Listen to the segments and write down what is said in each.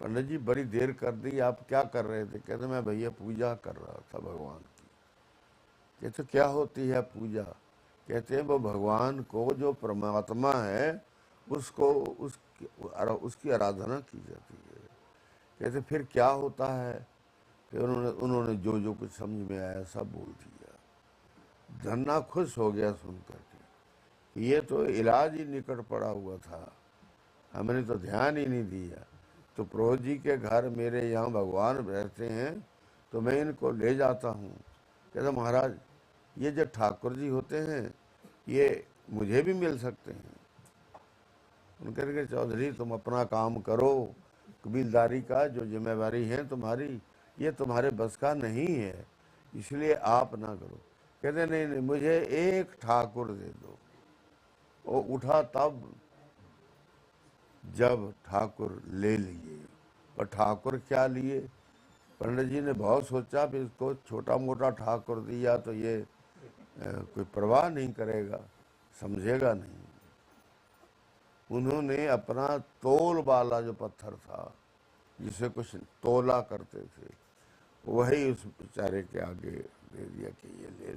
पंडित जी बड़ी देर कर दी, आप क्या कर रहे थे? कहते मैं भैया पूजा कर रहा था भगवान की। कहते क्या होती है पूजा? कहते हैं वो भगवान को जो परमात्मा है उसको उसकी आराधना की जाती है। कहते फिर क्या होता है? फिर उन्होंने उन्होंने जो जो कुछ समझ में आया सब बोल दिया। धन्ना खुश हो गया सुन करके कि ये तो इलाज ही निकट पड़ा हुआ था, हमने तो ध्यान ही नहीं दिया। तो प्रभु जी के घर मेरे यहाँ भगवान रहते हैं तो मैं इनको ले जाता हूँ। कहता महाराज ये जो ठाकुर जी होते हैं ये मुझे भी मिल सकते हैं। उनके कहे चौधरी तुम अपना काम करो, कबीलदारी का जो जिम्मेवारी है तुम्हारी ये तुम्हारे बस का नहीं है, इसलिए आप ना करो। कहते नहीं नहीं मुझे एक ठाकुर दे दो। वो उठा तब जब ठाकुर ले लिए। और ठाकुर क्या लिए? पंडित जी ने बहुत सोचा, फिर इसको छोटा मोटा ठाकुर दिया तो ये कोई परवाह नहीं करेगा, समझेगा नहीं। उन्होंने अपना तोल वाला जो पत्थर था जिसे कुछ तोला करते थे वही उस बेचारे के आगे दे दिया कि ये ले।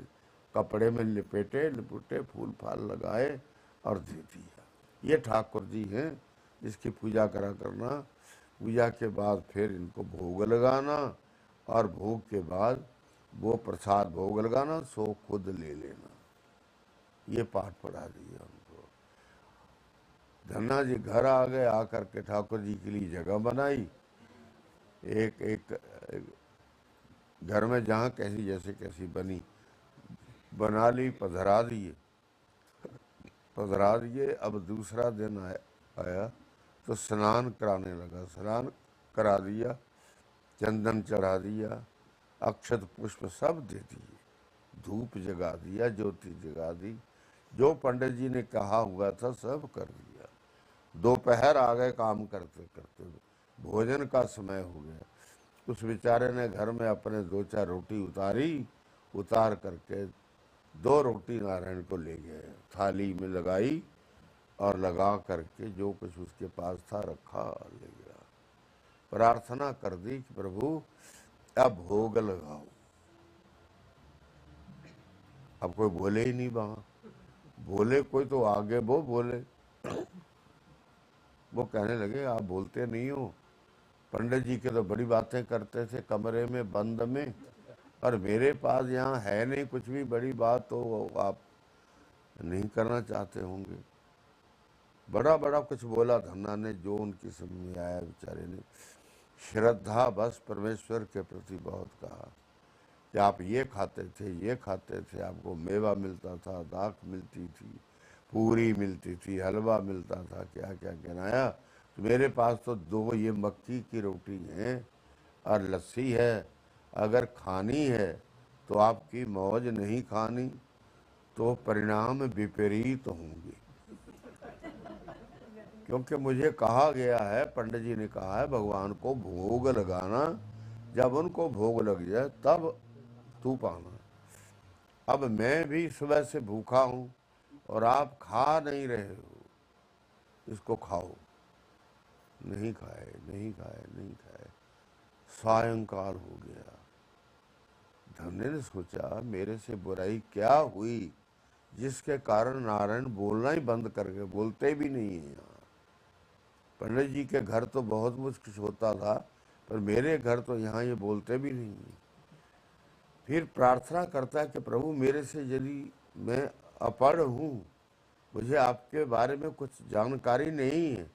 कपड़े में लिपेटे लिपुटे फूल फाल लगाए और दे दिया। ये ठाकुर जी हैं जिसकी पूजा करा करना। पूजा के बाद फिर इनको भोग लगाना और भोग के बाद वो प्रसाद भोग लगाना, सो खुद ले लेना। ये पाठ पढ़ा दिया उनको। धन्ना जी घर आ गए, आकर के ठाकुर जी के लिए जगह बनाई। एक एक घर में जहाँ कैसी जैसे कैसी बनी बना ली, पधरा दिए। अब दूसरा दिन आया तो स्नान कराने लगा। स्नान करा दिया, चंदन चढ़ा दिया, अक्षत पुष्प सब दे दिए, धूप जगा दिया, ज्योति जगा दी, जो पंडित जी ने कहा हुआ था सब कर दिया। दोपहर आ गए, काम करते करते भोजन का समय हो गया। उस बेचारे ने घर में अपने 2-4 रोटी उतारी, उतार करके 2 रोटी नारायण को ले गए, थाली में लगाई और लगा करके जो कुछ उसके पास था रखा ले गया। प्रार्थना कर दी कि प्रभु अब भोग लगाओ। अब कोई बोले ही नहीं वहां, बोले कोई तो आगे वो बोले। वो कहने लगे आप बोलते नहीं हो, पंडित जी के तो बड़ी बातें करते थे कमरे में बंद में, और मेरे पास यहाँ है नहीं कुछ भी बड़ी बात, तो आप नहीं करना चाहते होंगे। बड़ा बड़ा कुछ बोला धन्ना ने, जो उनकी समझ में आया। बेचारे ने श्रद्धा बस परमेश्वर के प्रति बहुत कहा कि आप ये खाते थे, ये खाते थे, आपको मेवा मिलता था, दाख मिलती थी, पूरी मिलती थी, हलवा मिलता था, क्या क्या गिनाया। तो मेरे पास तो 2 ये मक्की की रोटी है और लस्सी है, अगर खानी है तो आपकी मौज नहीं खानी तो परिणाम विपरीत होंगे। क्योंकि मुझे कहा गया है, पंडित जी ने कहा है भगवान को भोग लगाना, जब उनको भोग लग जाए तब तू पाना। अब मैं भी सुबह से भूखा हूँ और आप खा नहीं रहे हो, इसको खाओ। नहीं खाए, नहीं खाए, नहीं खाए। सायंकाल हो गया। धन्य ने सोचा मेरे से बुराई क्या हुई जिसके कारण नारायण बोलना ही बंद कर गए, बोलते भी नहीं है। यहाँ पंडित जी के घर तो बहुत मुश्किल होता था, पर मेरे घर तो यहाँ ये बोलते भी नहीं है। फिर प्रार्थना करता है कि प्रभु मेरे से यदि मैं अपढ़ हूँ, मुझे आपके बारे में कुछ जानकारी नहीं है,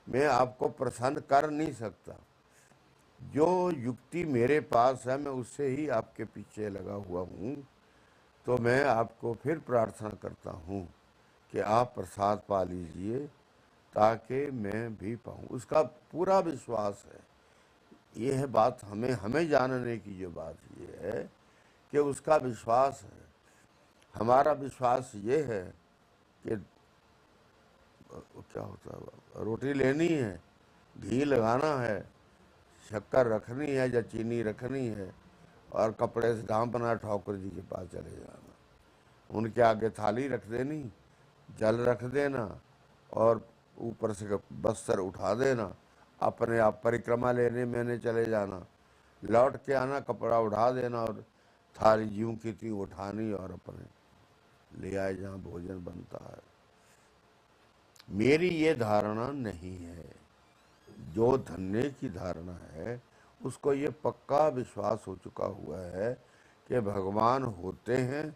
मैं आपको प्रसन्न कर नहीं सकता, जो युक्ति मेरे पास है मैं उससे ही आपके पीछे लगा हुआ हूँ, तो मैं आपको फिर प्रार्थना करता हूँ कि आप प्रसाद पा लीजिए ताकि मैं भी पाऊँ। उसका पूरा विश्वास है। ये है बात, हमें जानने की जो बात ये है कि उसका विश्वास है। हमारा विश्वास ये है कि क्या होता है, रोटी लेनी है, घी लगाना है, शक्कर रखनी है या चीनी रखनी है, और कपड़े से ढांपना, ठाकुर जी के पास चले जाना, उनके आगे थाली रख देनी, जल रख देना और ऊपर से बस्तर उठा देना, अपने आप परिक्रमा लेने मैंने चले जाना, लौट के आना, कपड़ा उठा देना और थाली यूं की त्यों उठानी और अपने ले आए जहाँ भोजन बनता है। मेरी ये धारणा नहीं है। जो धन्य की धारणा है उसको ये पक्का विश्वास हो चुका हुआ है कि भगवान होते हैं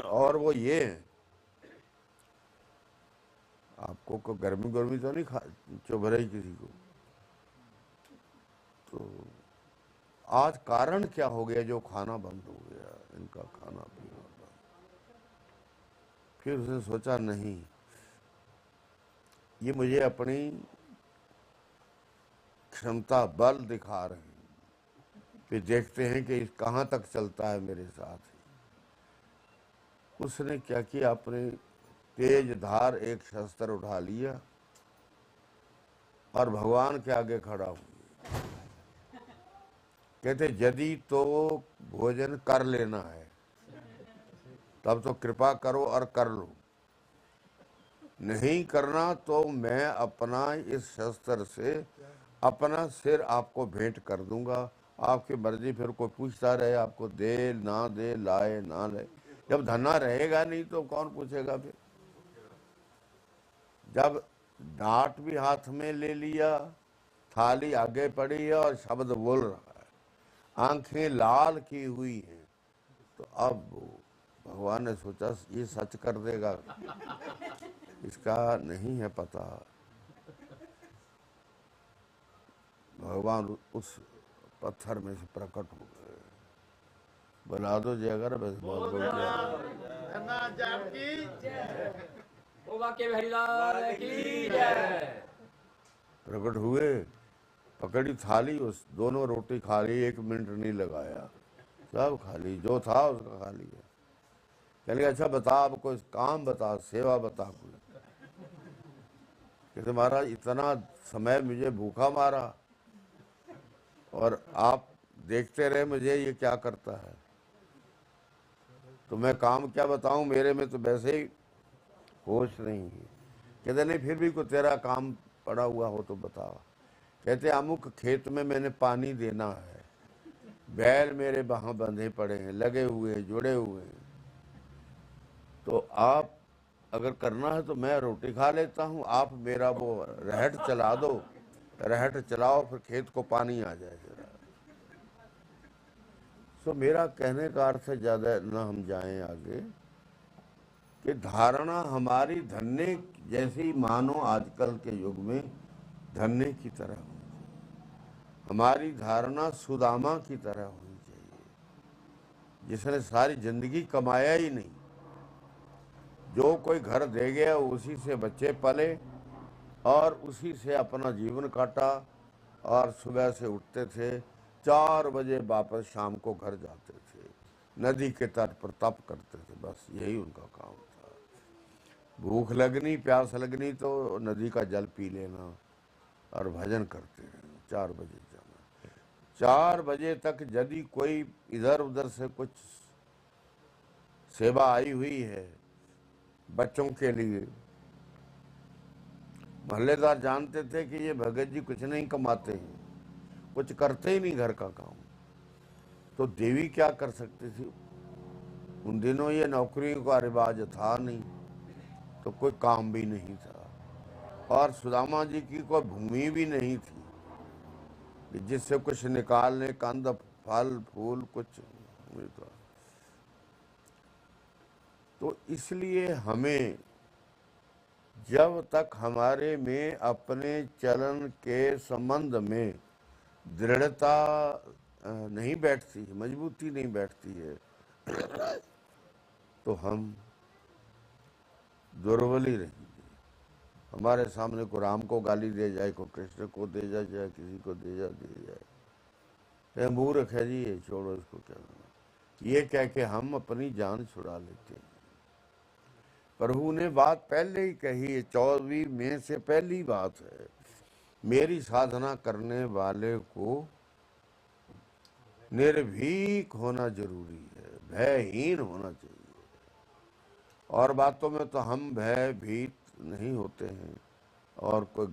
और वो ये हैं। आपको को गर्मी गर्मी तो नहीं खा चुभ रही किसी को? तो आज कारण क्या हो गया जो खाना बंद हो गया, इनका खाना पीना बंद। फिर उसने सोचा नहीं, ये मुझे अपनी क्षमता बल दिखा रहे हैं, फिर देखते हैं कि कहाँ तक चलता है मेरे साथ। उसने क्या किया, अपने तेज धार एक शस्त्र उठा लिया और भगवान के आगे खड़ा हुआ। कहते यदि तो भोजन कर लेना है तब तो कृपा करो और कर लो, नहीं करना तो मैं अपना इस शस्त्र से अपना सिर आपको भेंट कर दूंगा। आपकी मर्जी, फिर कोई पूछता रहे आपको दे ना दे, लाए ना लाए। जब धना रहेगा नहीं तो कौन पूछेगा? फिर जब डांट भी हाथ में ले लिया, थाली आगे पड़ी है और शब्द बोल रहा है, आंखें लाल की हुई हैं, तो अब भगवान ने सोचा ये सच कर देगा, इसका नहीं है पता। भगवान उस पत्थर में से प्रकट हो गए। बुला दो जय अगर बस बोल बोल प्रकट हुए, पकड़ी थाली, उस दोनों रोटी खा ली, 1 मिनट नहीं लगाया, सब खा ली, जो था उसका खा लिया। कहने अच्छा बता, अब कोई काम बता, सेवा बता कोई। कहते महाराज इतना समय मुझे भूखा मारा और आप देखते रहे मुझे ये क्या करता है, तो मैं काम क्या बताऊं, मेरे में तो वैसे ही होश नहीं है। कहते नहीं फिर भी कोई तेरा काम पड़ा हुआ हो तो बता। कहते अमुक खेत में मैंने पानी देना है, बैल मेरे वहां बंधे पड़े हैं, लगे हुए हैं, जुड़े हुए हैं, तो आप अगर करना है तो मैं रोटी खा लेता हूँ, आप मेरा वो रहट चला दो, रहट चलाओ, फिर खेत को पानी आ जाए जरा। तो मेरा कहने का अर्थ है, ज़्यादा ना हम जाएं आगे, कि धारणा हमारी धन्य जैसी मानो आजकल के युग में धन्य की तरह होनी चाहिए। हमारी धारणा सुदामा की तरह होनी चाहिए, जिसने सारी जिंदगी कमाया ही नहीं, जो कोई घर दे गया उसी से बच्चे पले और उसी से अपना जीवन काटा, और सुबह से उठते थे 4 बजे वापस शाम को घर जाते थे, नदी के तट पर तप करते थे, बस यही उनका काम था। भूख लगनी, प्यास लगनी तो नदी का जल पी लेना और भजन करते रहना। 4 बजे जाना, 4 बजे तक यदि कोई इधर उधर से कुछ सेवा आई हुई है बच्चों के लिए, मोहल्लेदार जानते थे कि ये भगत जी कुछ नहीं कमाते हैं, कुछ करते ही नहीं घर का काम, तो देवी क्या कर सकती थी? उन दिनों ये नौकरियों का रिवाज था नहीं, तो कोई काम भी नहीं था, और सुदामा जी की कोई भूमि भी नहीं थी जिससे कुछ निकालने, कंद फल फूल कुछ नहीं था। तो इसलिए हमें जब तक हमारे में अपने चलन के संबंध में दृढ़ता नहीं बैठती, मजबूती नहीं बैठती है, तो हम दुर्बल ही रहेंगे। हमारे सामने को राम को गाली दे जाए, को कृष्ण को दे जाए, किसी को दे जाए, मूर्ख है जी ये, छोड़ो इसको, क्या करना, ये कह के हम अपनी जान छुड़ा लेते हैं। प्रभु ने बात पहले ही कही है, 24 में से पहली बात है, मेरी साधना करने वाले को निर्भीक होना जरूरी है, भयहीन होना चाहिए। और बातों में तो हम भयभीत नहीं होते हैं और कोई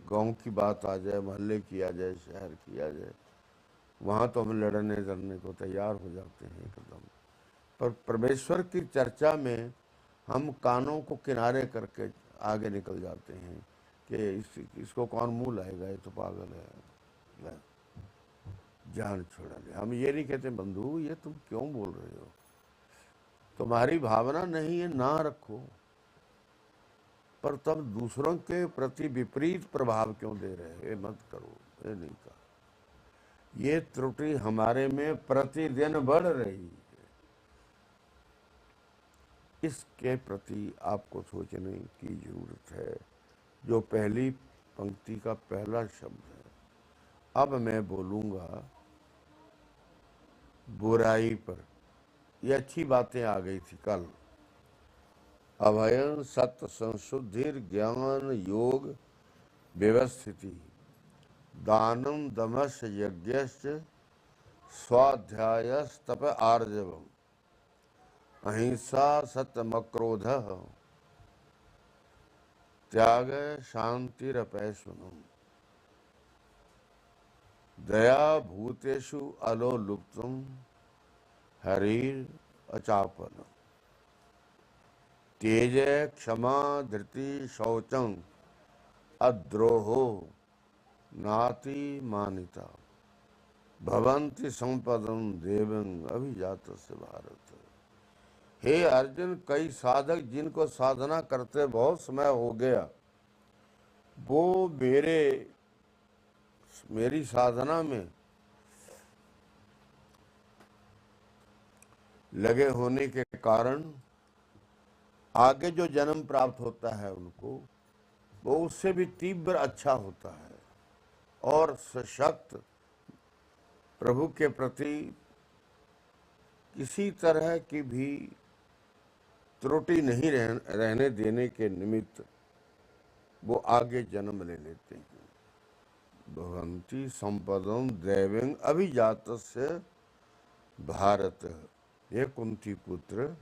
गांव की बात आ जाए, मोहल्ले की आ जाए, शहर की आ जाए, वहाँ तो हम लड़ने लड़ने को तैयार हो जाते हैं एकदम। पर परमेश्वर की चर्चा में हम कानों को किनारे करके आगे निकल जाते हैं कि इसको कौन मुंह लाएगा, ये तो पागल है, जान छोड़ा ले। हम ये नहीं कहते बंधु ये तुम क्यों बोल रहे हो, तुम्हारी भावना नहीं है ना रखो, पर तब दूसरों के प्रति विपरीत प्रभाव क्यों दे रहे हो, ये मत करो, ये नहीं कहा। ये त्रुटि हमारे में प्रतिदिन बढ़ रही है, इसके प्रति आपको सोचने की जरूरत है। जो पहली पंक्ति का पहला शब्द है, अब मैं बोलूंगा बुराई पर। ये अच्छी बातें आ गई थी कल। अभयन सत्य संशुद्धिर ज्ञान योग व्यवस्थिति दानम दमश यज्ञश्च स्वाध्यायस्तप आर्जवम अहिंसा सत्यमक्रोध त्याग शांतिरपैशुनम दया भूतेषु अलोलुप्तम हरिर अचापनम तेज क्षमा धृति शौचम अद्रोहो नाति मानिता भवंति संपदम देवं अभिजात से भारत। हे अर्जुन, कई साधक जिनको साधना करते बहुत समय हो गया, वो मेरी साधना में लगे होने के कारण आगे जो जन्म प्राप्त होता है उनको, वो उससे भी तीव्र अच्छा होता है और सशक्त प्रभु के प्रति किसी तरह की भी त्रुटि नहीं रहने देने के निमित्त वो आगे जन्म ले लेते हैं। भवंती संपदम दैवं अभिजातस्य भारत। ये कुंती पुत्र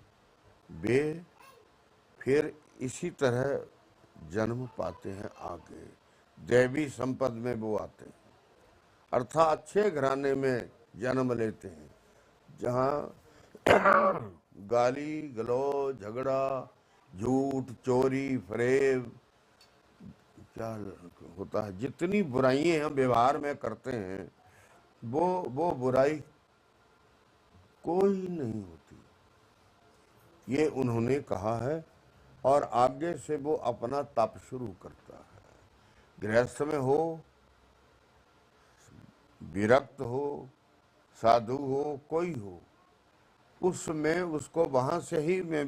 वे फिर इसी तरह जन्म पाते हैं, आगे दैवी संपद में वो आते हैं, अर्थात अच्छे घराने में जन्म लेते हैं, जहाँ गाली गलौज झगड़ा झूठ चोरी फरेब क्या होता है, जितनी बुराइयां हम व्यवहार में करते हैं वो बुराई कोई नहीं होती, ये उन्होंने कहा है। और आगे से वो अपना तप शुरू करता है। गृहस्थ में हो, विरक्त हो, साधु हो, कोई हो, उसमें उसको वहां से ही मैं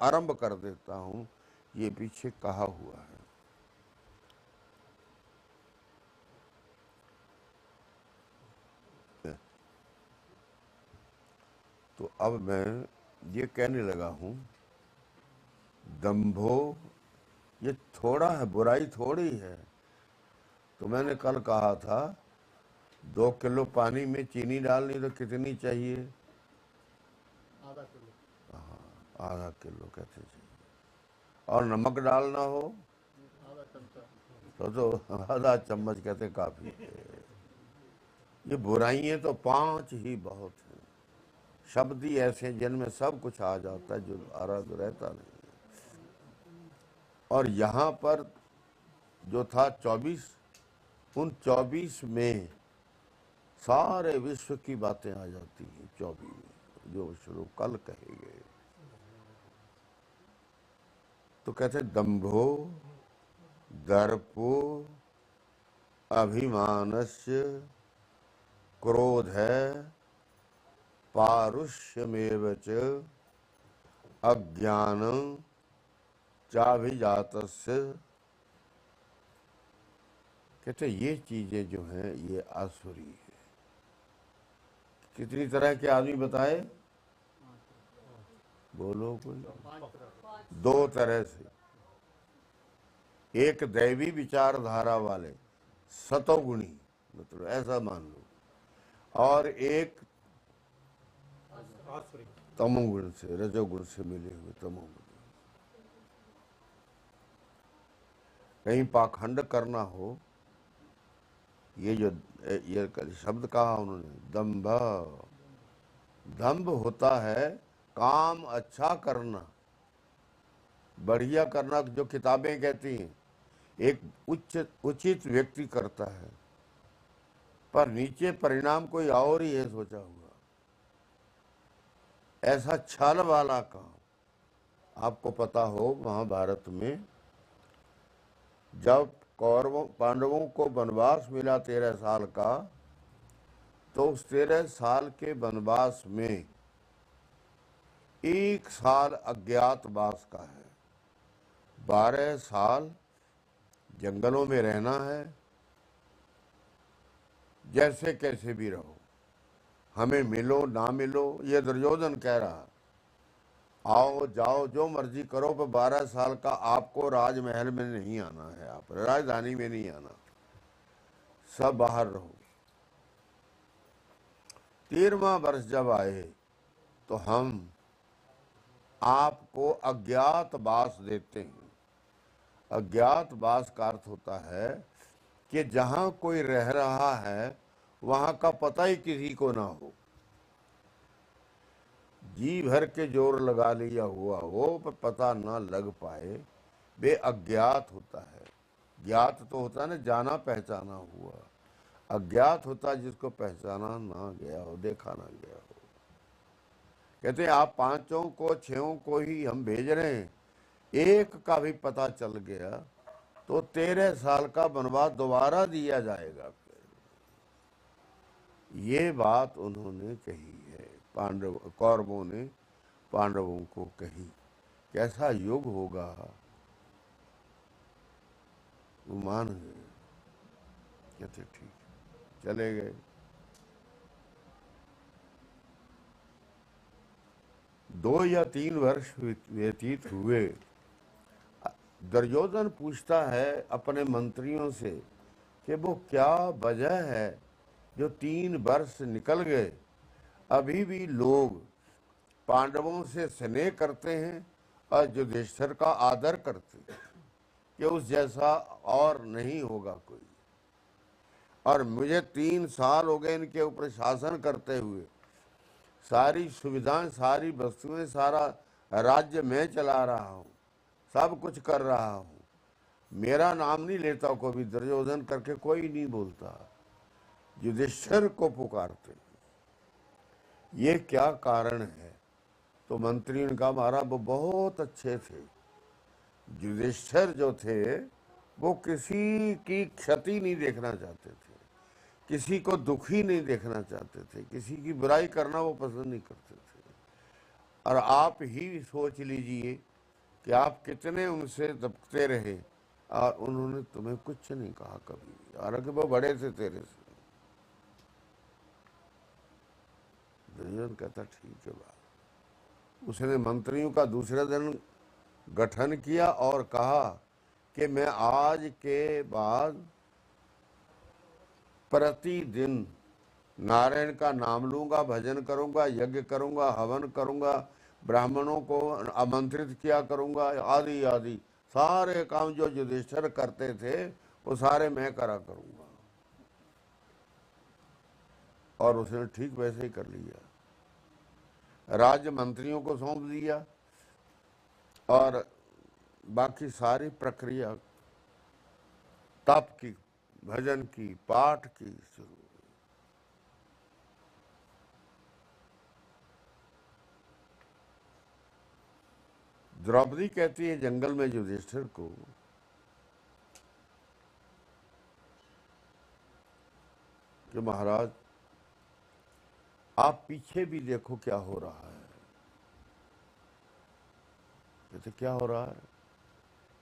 आरंभ कर देता हूं, ये पीछे कहा हुआ है। तो अब मैं ये कहने लगा हूं, दंभो ये थोड़ा है, बुराई थोड़ी है। तो मैंने कल कहा था 2 किलो पानी में चीनी डालनी तो कितनी चाहिए? आधा किलो कहते चाहिए। और नमक डालना हो तो आधा चम्मच कहते काफी है। ये बुराइयां तो 5 ही बहुत हैं। शब्द ही ऐसे हैं जिनमें सब कुछ आ जाता है, जो आराध रहता नहीं। और यहाँ पर जो था 24, उन 24 में सारे विश्व की बातें आ जाती हैं 24 में, जो शुरू कल कहे गए। तो कहते दंभो दर्पो अभिमानस्य क्रोध है पारुष्यमेव च अज्ञानं चाभिजातस्य। कहते ये चीजें जो हैं ये आसुरी है। कितनी तरह के आदमी बताए? बोलो कोई। 2 तरह से, एक दैवी विचारधारा वाले सतोगुणी, मतलब ऐसा मान लो, और एक तमोगुण से, रजोगुण से मिले हुए तमोगुण। कहीं पाखंड करना हो, ये जो ये शब्द कहा उन्होंने, दंभ। दंभ होता है काम अच्छा करना, बढ़िया करना, जो किताबें कहती हैं एक उचित व्यक्ति करता है, पर नीचे परिणाम कोई और ही है सोचा हुआ। ऐसा छल वाला काम। आपको पता हो महाभारत में जब कौरवों पांडवों को वनवास मिला 13 साल का, तो उस 13 साल के वनवास में 1 साल अज्ञातवास का है। 12 साल जंगलों में रहना है, जैसे कैसे भी रहो, हमें मिलो ना मिलो। ये दुर्योधन कह रहा, आओ जाओ जो मर्जी करो, पर 12 साल का आपको राजमहल में नहीं आना है, आप राजधानी में नहीं आना, सब बाहर रहो। 13वां वर्ष जब आए तो हम आपको अज्ञातवास देते हैं। अज्ञातवास का अर्थ होता है कि जहां कोई रह रहा है वहां का पता ही किसी को ना हो, जी भर के जोर लगा लिया हुआ हो पर पता ना लग पाए, वे अज्ञात होता है। ज्ञात तो होता है ना, जाना पहचाना हुआ। अज्ञात होता है जिसको पहचाना ना गया हो, देखा ना गया हो। कहते हैं आप 5 को 6 को ही हम भेज रहे हैं, एक का भी पता चल गया तो 13 साल का वनवास दोबारा दिया जाएगा। ये बात उन्होंने कही है, कौरवों ने पांडवों को कही। कैसा युग होगा, वो मान गए, कहते ठीक, चले गए। 2 या 3 वर्ष व्यतीत हुए। दुर्योधन पूछता है अपने मंत्रियों से कि वो क्या वजह है जो 3 वर्ष निकल गए, अभी भी लोग पांडवों से स्नेह करते हैं और युधिष्ठिर का आदर करते हैं कि उस जैसा और नहीं होगा कोई। और मुझे 3 साल हो गए इनके ऊपर शासन करते हुए, सारी सुविधाएं, सारी वस्तुएं, सारा राज्य मैं चला रहा हूँ, सब कुछ कर रहा हूँ, मेरा नाम नहीं लेता कोई, दुर्योधन करके कोई नहीं बोलता, युधिष्ठिर को पुकारते। ये क्या कारण है? तो मंत्री ने कहा महाराज वो बहुत अच्छे थे, युधिष्ठिर जो थे वो किसी की क्षति नहीं देखना चाहते थे, किसी को दुखी नहीं देखना चाहते थे, किसी की बुराई करना वो पसंद नहीं करते थे। और आप ही सोच लीजिए कि आप कितने उनसे दबते रहे और उन्होंने तुम्हें कुछ नहीं कहा कभी, हालांकि वो बड़े थे तेरे से। दुर्योधन कहता ठीक है बात। उसने मंत्रियों का दूसरे दिन गठन किया और कहा कि मैं आज के बाद प्रतिदिन नारायण का नाम लूंगा, भजन करूंगा, यज्ञ करूंगा, हवन करूंगा, ब्राह्मणों को आमंत्रित किया करूंगा, आदि आदि सारे काम जो युधिष्ठिर करते थे वो सारे मैं करा करूंगा। और उसने ठीक वैसे ही कर लिया, राज्य मंत्रियों को सौंप दिया और बाकी सारी प्रक्रिया तप की, भजन की, पाठ की शुरू। द्रौपदी कहती है जंगल में युधिष्ठिर को कि महाराज आप पीछे भी देखो क्या हो रहा है। कहते क्या हो रहा है?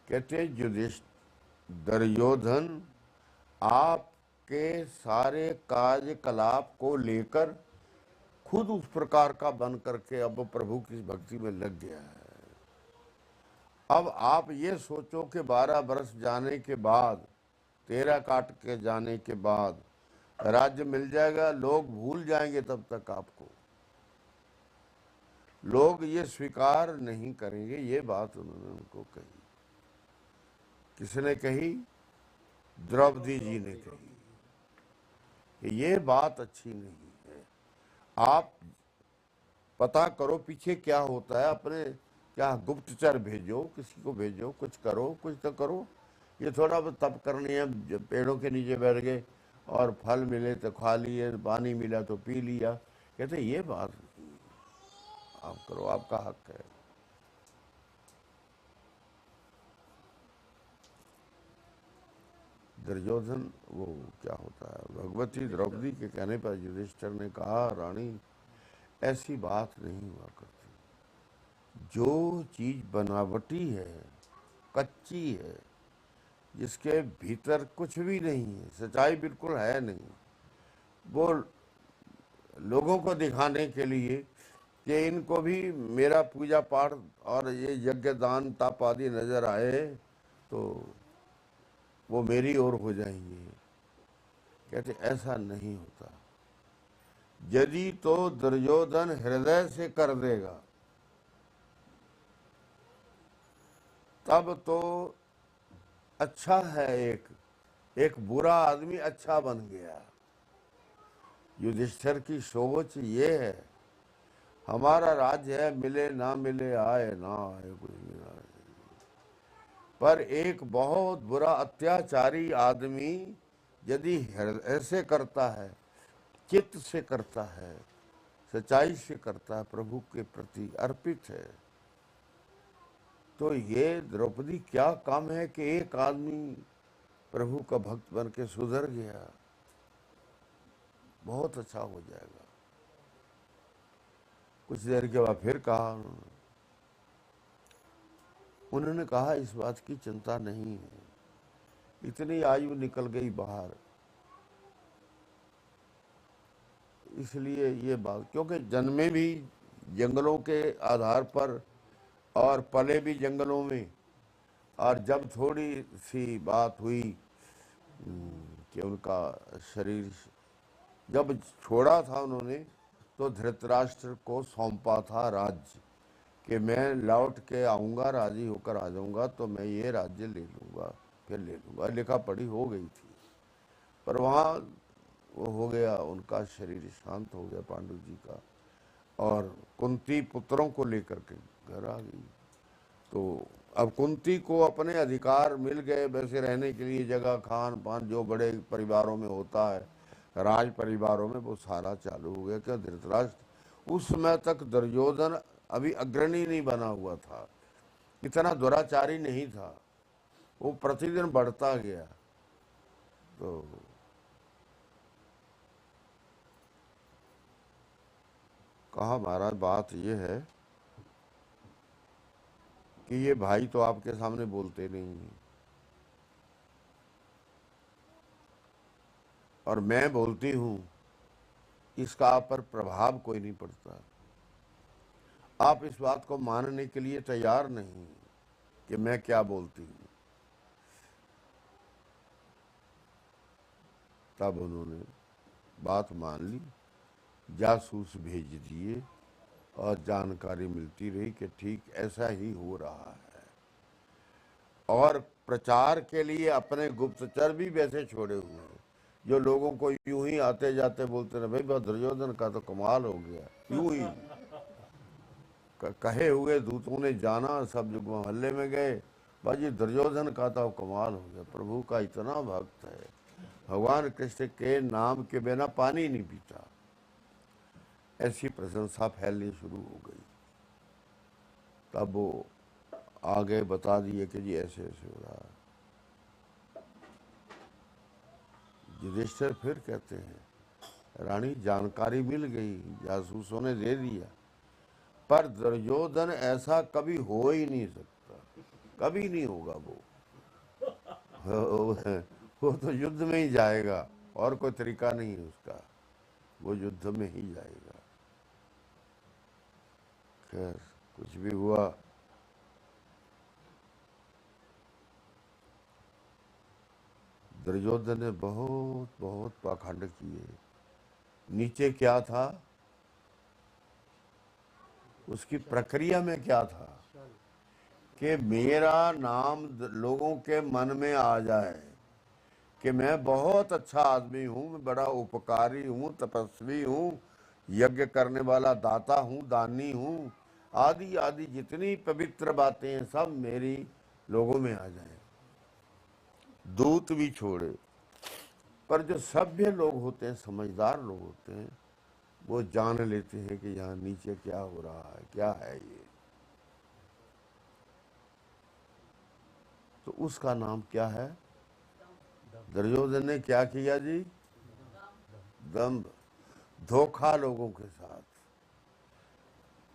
कहते दुर्योधन आपके सारे कार्यकलाप को लेकर खुद उस प्रकार का बन करके अब प्रभु की भक्ति में लग गया है। अब आप ये सोचो कि 12 वर्ष जाने के बाद, 13 काट के जाने के बाद राज्य मिल जाएगा, लोग भूल जाएंगे तब तक आपको, लोग ये स्वीकार नहीं करेंगे। ये बात उन्होंने उनको कही। किसने कही? द्रौपदी जी ने कही कि ये बात अच्छी नहीं है। आप पता करो पीछे क्या होता है, अपने क्या गुप्तचर भेजो, किसी को भेजो, कुछ करो, कुछ तो करो। ये थोड़ा बहुत तप करनी है, जब पेड़ों के नीचे बैठ गए और फल मिले तो खा लिए, पानी मिला तो पी लिया। कहते ये बात नहीं, आप करो, आपका हक है। दुर्योधन वो क्या होता है, भगवती द्रौपदी के कहने पर युधिष्ठिर ने कहा, रानी ऐसी बात नहीं हुआ करती। जो चीज बनावटी है, कच्ची है, जिसके भीतर कुछ भी नहीं है, सच्चाई बिल्कुल है नहीं, वो लोगों को दिखाने के लिए कि इनको भी मेरा पूजा पाठ और ये यज्ञ दान तप आदि नजर आए तो वो मेरी ओर हो जाएंगे। कहते ऐसा नहीं होता। यदि तो दुर्योधन हृदय से कर देगा तब तो अच्छा है, एक बुरा आदमी अच्छा बन गया। युधिष्ठिर की सोच ये है, हमारा राज्य है, मिले ना मिले, आए ना आए, कुछ भी ना आए। पर एक बहुत बुरा अत्याचारी आदमी यदि हृदय से करता है, चित्त से करता है, सच्चाई से करता है, प्रभु के प्रति अर्पित है, तो ये द्रौपदी क्या काम है कि एक आदमी प्रभु का भक्त बन के सुधर गया, बहुत अच्छा हो जाएगा। कुछ देर के बाद फिर कहा उन्होंने कहा इस बात की चिंता नहीं है, इतनी आयु निकल गई बाहर, इसलिए ये बात, क्योंकि जन्मे भी जंगलों के आधार पर और पले भी जंगलों में, और जब थोड़ी सी बात हुई कि उनका शरीर जब छोड़ा था उन्होंने, तो धृतराष्ट्र को सौंपा था राज्य कि मैं लौट के आऊँगा, राजी होकर आ जाऊँगा तो मैं ये राज्य ले लूँगा, फिर ले लूँगा, लिखा पढ़ी हो गई थी। पर वहाँ वो हो गया, उनका शरीर शांत हो गया पांडु जी का, और कुंती पुत्रों को लेकर के घर आ गई। तो अब कुंती को अपने अधिकार मिल गए, वैसे रहने के लिए जगह, खान पान जो बड़े परिवारों में होता है, राज परिवारों में, वो सारा चालू हो गया। क्या धृतराष्ट्र उस समय तक दुर्योधन अभी अग्रणी नहीं बना हुआ था, इतना दुराचारी नहीं था, वो प्रतिदिन बढ़ता गया। तो कहा महाराज बात ये है कि ये भाई तो आपके सामने बोलते नहीं हैं, और मैं बोलती हूँ, इसका आप पर प्रभाव कोई नहीं पड़ता। आप इस बात को मानने के लिए तैयार नहीं कि मैं क्या बोलती हूँ। तब उन्होंने बात मान ली, जासूस भेज दिए, और जानकारी मिलती रही कि ठीक ऐसा ही हो रहा है। और प्रचार के लिए अपने गुप्तचर भी वैसे छोड़े हुए हैं, जो लोगों को यूं ही आते जाते बोलते रहे, भाई बस दुर्योधन का तो कमाल हो गया, यूं ही कहे हुए दूतों ने जाना, सब जो मोहल्ले में गए, बाजी दुर्योधन का तो कमाल हो गया, प्रभु का इतना भक्त है, भगवान कृष्ण के नाम के बिना पानी नहीं पीता। ऐसी प्रशंसा फैलनी शुरू हो गई। तब वो आगे बता दिए कि जी ऐसे ऐसे हो रहा है। युधिष्ठिर फिर कहते हैं, रानी जानकारी मिल गई, जासूसों ने दे दिया, पर दुर्योधन ऐसा कभी हो ही नहीं सकता, कभी नहीं होगा वो तो युद्ध में ही जाएगा, और कोई तरीका नहीं है उसका, वो युद्ध में ही जाएगा। खैर कुछ भी हुआ, दुर्योधन ने बहुत बहुत पाखंड किए। नीचे क्या था, उसकी प्रक्रिया में क्या था, कि मेरा नाम लोगों के मन में आ जाए कि मैं बहुत अच्छा आदमी हूँ, मैं बड़ा उपकारी हूँ, तपस्वी हूँ, यज्ञ करने वाला दाता हूँ, दानी हूँ, आदि आदि जितनी पवित्र बातें हैं सब मेरी लोगों में आ जाएं। दूत भी छोड़े, पर जो सभ्य लोग होते हैं, समझदार लोग होते हैं, वो जान लेते हैं कि यहाँ नीचे क्या हो रहा है, क्या है ये। तो उसका नाम क्या है? दुर्योधन ने क्या किया जी? दंभ, धोखा लोगों के साथ।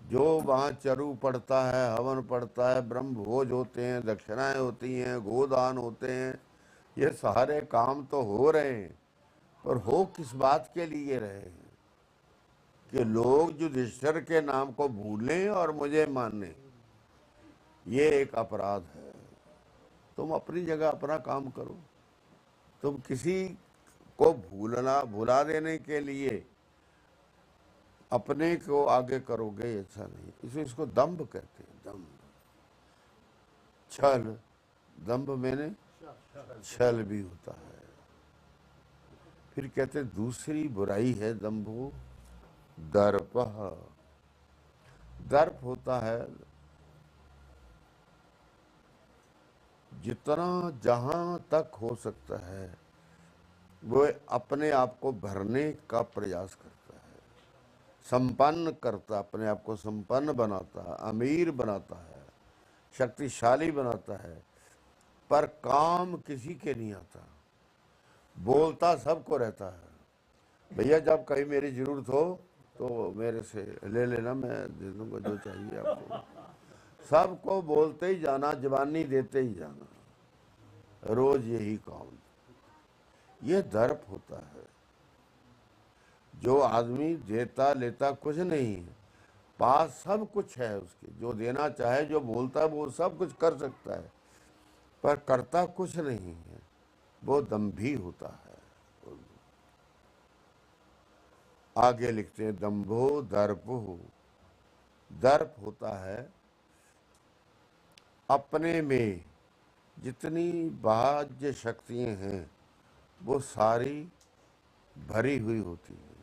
जो वहाँ चरु पड़ता है, हवन पड़ता है, ब्रह्म भोज होते हैं, दक्षिणाएं होती हैं, गोदान होते हैं, ये सारे काम तो हो रहे हैं, पर हो किस बात के लिए रहे हैं? कि लोग युधिष्ठिर के नाम को भूलें और मुझे माने। ये एक अपराध है। तुम अपनी जगह अपना काम करो। तुम किसी को भुला देने के लिए अपने को आगे करोगे, ऐसा नहीं। इसलिए इसको दंभ कहते हैं, दंभ, छल। दंभ मैंने छल भी होता है। फिर कहते हैं दूसरी बुराई है दंभो दर्प। दर्प होता है जितना जहां तक हो सकता है वो अपने आप को भरने का प्रयास करता है, संपन्न करता, अपने आप को संपन्न बनाता है, अमीर बनाता है, शक्तिशाली बनाता है, पर काम किसी के नहीं आता। बोलता सबको रहता है, भैया जब कहीं मेरी जरूरत हो तो मेरे से ले लेना, मैं दे दूंगा जो चाहिए आपको। सबको बोलते ही जाना, जवानी देते ही जाना, रोज यही काम। ये दर्प होता है। जो आदमी देता लेता कुछ नहीं है, पास सब कुछ है उसके, जो देना चाहे, जो बोलता है वो सब कुछ कर सकता है, पर करता कुछ नहीं है, वो दंभी होता है। आगे लिखते हैं दंभो दर्पो। दर्प होता है अपने में जितनी बाह्य शक्तियां हैं वो सारी भरी हुई होती है,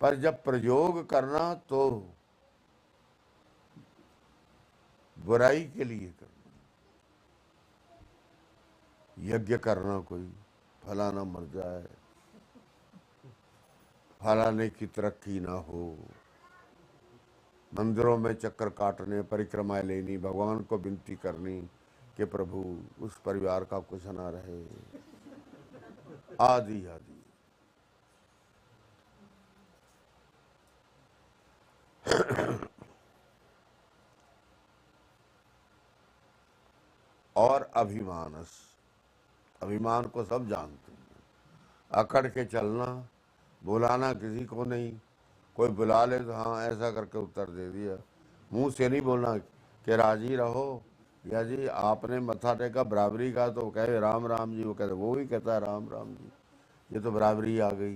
पर जब प्रयोग करना तो बुराई के लिए करना। यज्ञ करना, कोई फलाना मर जाए, फलाने की तरक्की ना हो, मंदिरों में चक्कर काटने, परिक्रमाएं लेनी, भगवान को विनती करनी कि प्रभु उस परिवार का कुछ ना रहे, आदि आदि। और अभिमानस, अभिमान को सब जानते हैं। अकड़ के चलना, बुलाना किसी को नहीं, कोई बुला ले तो हाँ ऐसा करके उत्तर दे दिया। मुंह से नहीं बोलना कि राजी रहो, या जी आपने मत्था टेका बराबरी का, तो कहे राम राम जी, वो कहते वो भी कहता है राम राम जी, ये तो बराबरी आ गई।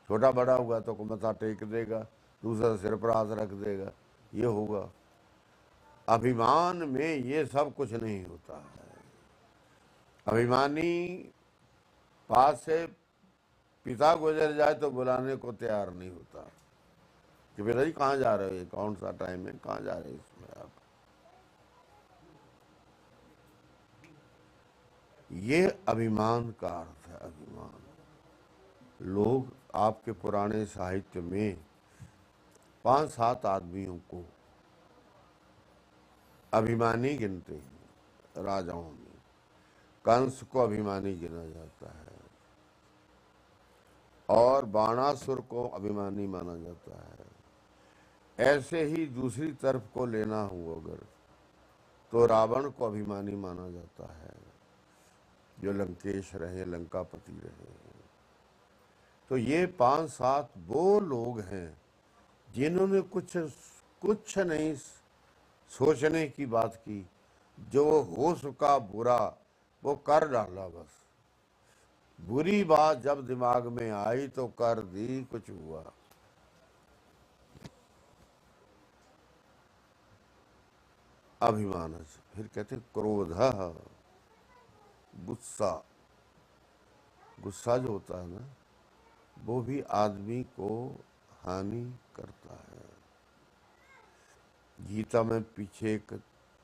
छोटा बड़ा हुआ तो मत्था टेक देगा, दूसरा सिर पर हाथ रख देगा, ये होगा। अभिमान में ये सब कुछ नहीं होता है। अभिमानी पास से पिता गुजर जाए तो बुलाने को तैयार नहीं होता कि बेटा जी कहाँ जा रहे हो, कौन सा टाइम है, कहाँ जा रहे हैं इसमें आप। ये अभिमान का अर्थ है, अभिमान। लोग आपके पुराने साहित्य में 5-7 आदमियों को अभिमानी गिनते हैं राजाओं में। कंस को अभिमानी गिना जाता है, और बाणासुर को अभिमानी माना जाता है। ऐसे ही दूसरी तरफ को लेना हो अगर, तो रावण को अभिमानी माना जाता है, जो लंकेश रहे, लंकापति रहे। तो ये 5-7 वो लोग हैं जिन्होंने कुछ नहीं सोचने की बात की, जो हो सका बुरा वो कर डाला। बस बुरी बात जब दिमाग में आई तो कर दी, कुछ हुआ। अभिमान। फिर कहते क्रोध, गुस्सा। गुस्सा जो होता है ना, वो भी आदमी को हानि करता है। गीता में पीछे एक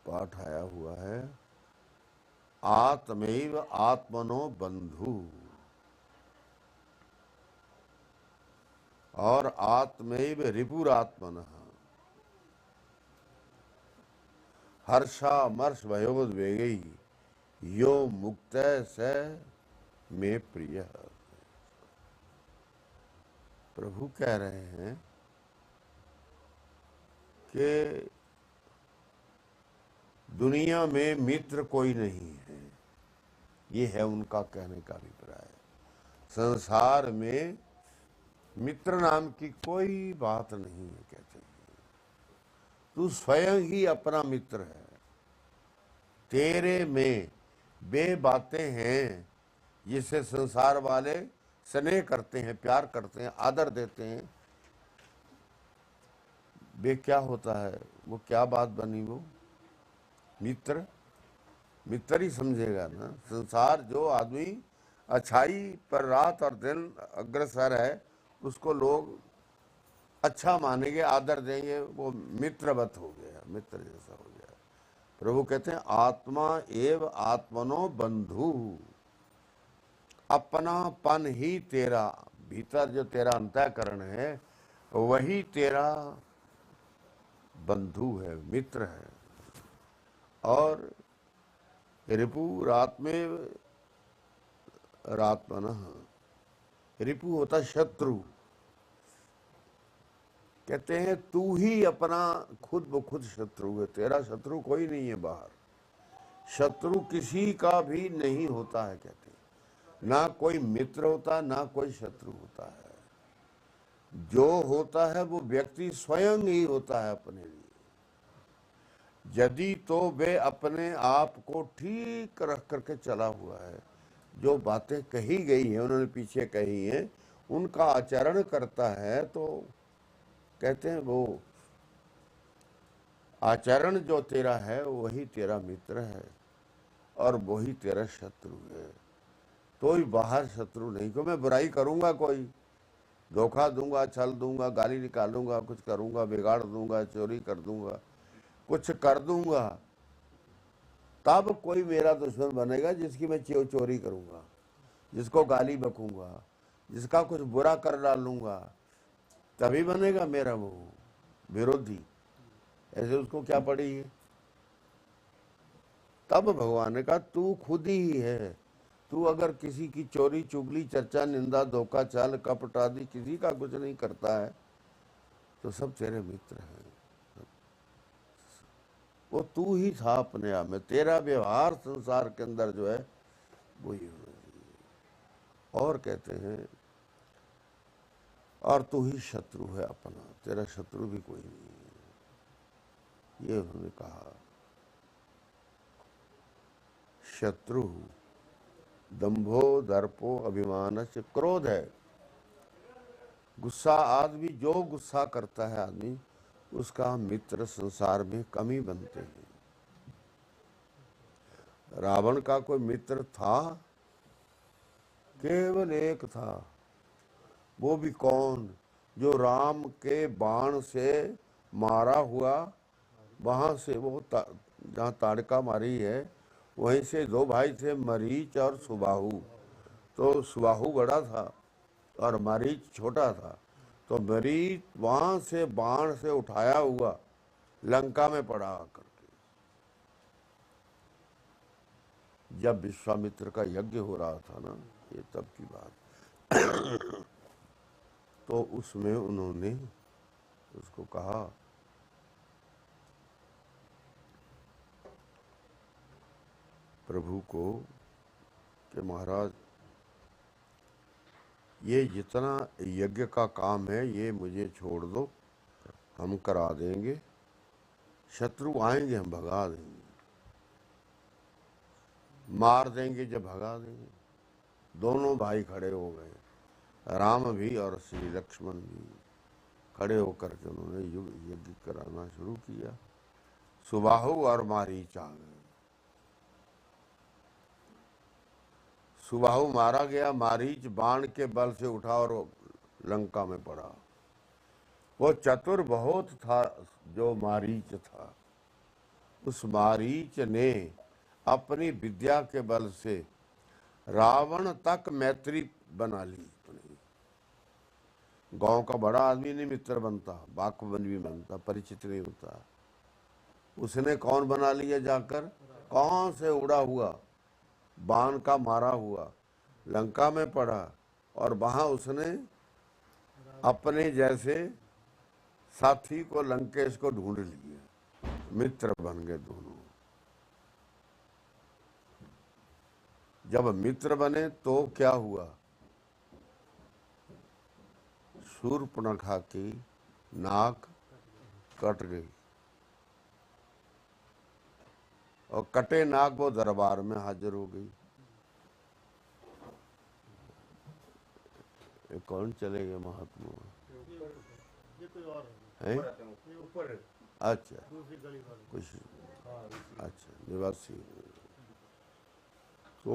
पाठ आया हुआ है, आत्मैव आत्मनो बंधु और आत्मैव रिपुरात्मनः हर्षामर्ष भयोद्वेगै यो मुक्त स में प्रिय। प्रभु कह रहे हैं कि दुनिया में मित्र कोई नहीं है, ये है उनका कहने का अभिप्राय। संसार में मित्र नाम की कोई बात नहीं है, कहते हैं तू स्वयं ही अपना मित्र है। तेरे में वे बातें हैं जिसे संसार वाले स्नेह करते हैं, प्यार करते हैं, आदर देते हैं। वे क्या होता है, वो क्या बात बनी, वो मित्र। मित्र ही समझेगा ना। संसार जो आदमी अच्छाई पर रात और दिन अग्रसर है, उसको लोग अच्छा मानेंगे, आदर देंगे, वो मित्रवत हो गया, मित्र जैसा हो गया। प्रभु कहते हैं आत्मा एव आत्मनो बंधु, अपनापन ही तेरा, भीतर जो तेरा अंतःकरण है वही तेरा बंधु है, मित्र है। और रिपुरात्मेव रात्मनः, रिपु होता शत्रु। कहते हैं तू ही अपना खुद ब खुद शत्रु है, तेरा शत्रु कोई नहीं है बाहर। शत्रु किसी का भी नहीं होता है, कहते हैं ना कोई मित्र होता, ना कोई शत्रु होता है। जो होता है वो व्यक्ति स्वयं ही होता है अपने लिए। यदि तो वे अपने आप को ठीक रख करके चला हुआ है, जो बातें कही गई हैं, उन्होंने पीछे कही हैं, उनका आचरण करता है, तो कहते हैं वो आचरण जो तेरा है वही तेरा मित्र है और वही तेरा शत्रु है। कोई बाहर शत्रु नहीं। को मैं बुराई करूंगा, कोई धोखा दूंगा, छल दूंगा, गाली निकालूंगा, कुछ करूंगा, बिगाड़ दूंगा, चोरी कर दूंगा, कुछ कर दूंगा, तब कोई मेरा दुश्मन बनेगा जिसकी मैं चोरी करूंगा, जिसको गाली बकूंगा, जिसका कुछ बुरा कर डालूंगा, तभी बनेगा मेरा वो विरोधी। ऐसे उसको क्या पड़ी है। तब भगवान ने कहा तू खुद ही है। तू अगर किसी की चोरी चुगली चर्चा निंदा धोखा चाल कपट आदि किसी का कुछ नहीं करता है तो सब तेरे मित्र हैं। वो तू ही था अपने आप में। तेरा व्यवहार संसार के अंदर जो है वो ही होना चाहिए। और कहते हैं और तू ही शत्रु है अपना, तेरा शत्रु भी कोई नहीं है, ये उन्होंने कहा। शत्रु दंभो दर्पो अभिमान से क्रोध है, गुस्सा। आदमी जो गुस्सा करता है आदमी, उसका मित्र संसार में कम ही बनते हैं। रावण का कोई मित्र था? केवल एक था। वो भी कौन? जो राम के बाण से मारा हुआ, वहां से वो जहाँ ताड़का मारी है वहीं से दो भाई थे, मरीच और सुबाहु। तो सुबाहु बड़ा था और मरीच छोटा था। तो मरीच वहां से बाण से उठाया हुआ लंका में पड़ा करके। जब विश्वामित्र का यज्ञ हो रहा था ना, ये तब की बात, तो उसमें उन्होंने उसको कहा प्रभु को कि महाराज ये जितना यज्ञ का काम है ये मुझे छोड़ दो, हम करा देंगे। शत्रु आएंगे हम भगा देंगे, मार देंगे, जब भगा देंगे। दोनों भाई खड़े हो गए, राम भी और श्री लक्ष्मण भी खड़े होकर के उन्होंने यज्ञ कराना शुरू किया। सुबाहु और मारीच आ गए। सुबाहु मारा गया, मारीच बाण के बल से उठा और लंका में पड़ा। वो चतुर बहुत था जो मारीच था। उस मारीच ने अपनी विद्या के बल से रावण तक मैत्री बना ली। गांव का बड़ा आदमी नहीं मित्र बनता, बाकबन भी बनता, परिचित नहीं होता। उसने कौन बना लिया जाकर, कौन से उड़ा हुआ बाण का मारा हुआ लंका में पड़ा, और वहां उसने अपने जैसे साथी को, लंकेश को ढूंढ लिया। मित्र बन गए दोनों। जब मित्र बने तो क्या हुआ, शूर्पणखा की नाक कट गई, और कटे नाक वो दरबार में हाजिर हो गई। कौन चले गए महात्मा हैं? अच्छा, कुछ अच्छा निवासी। तो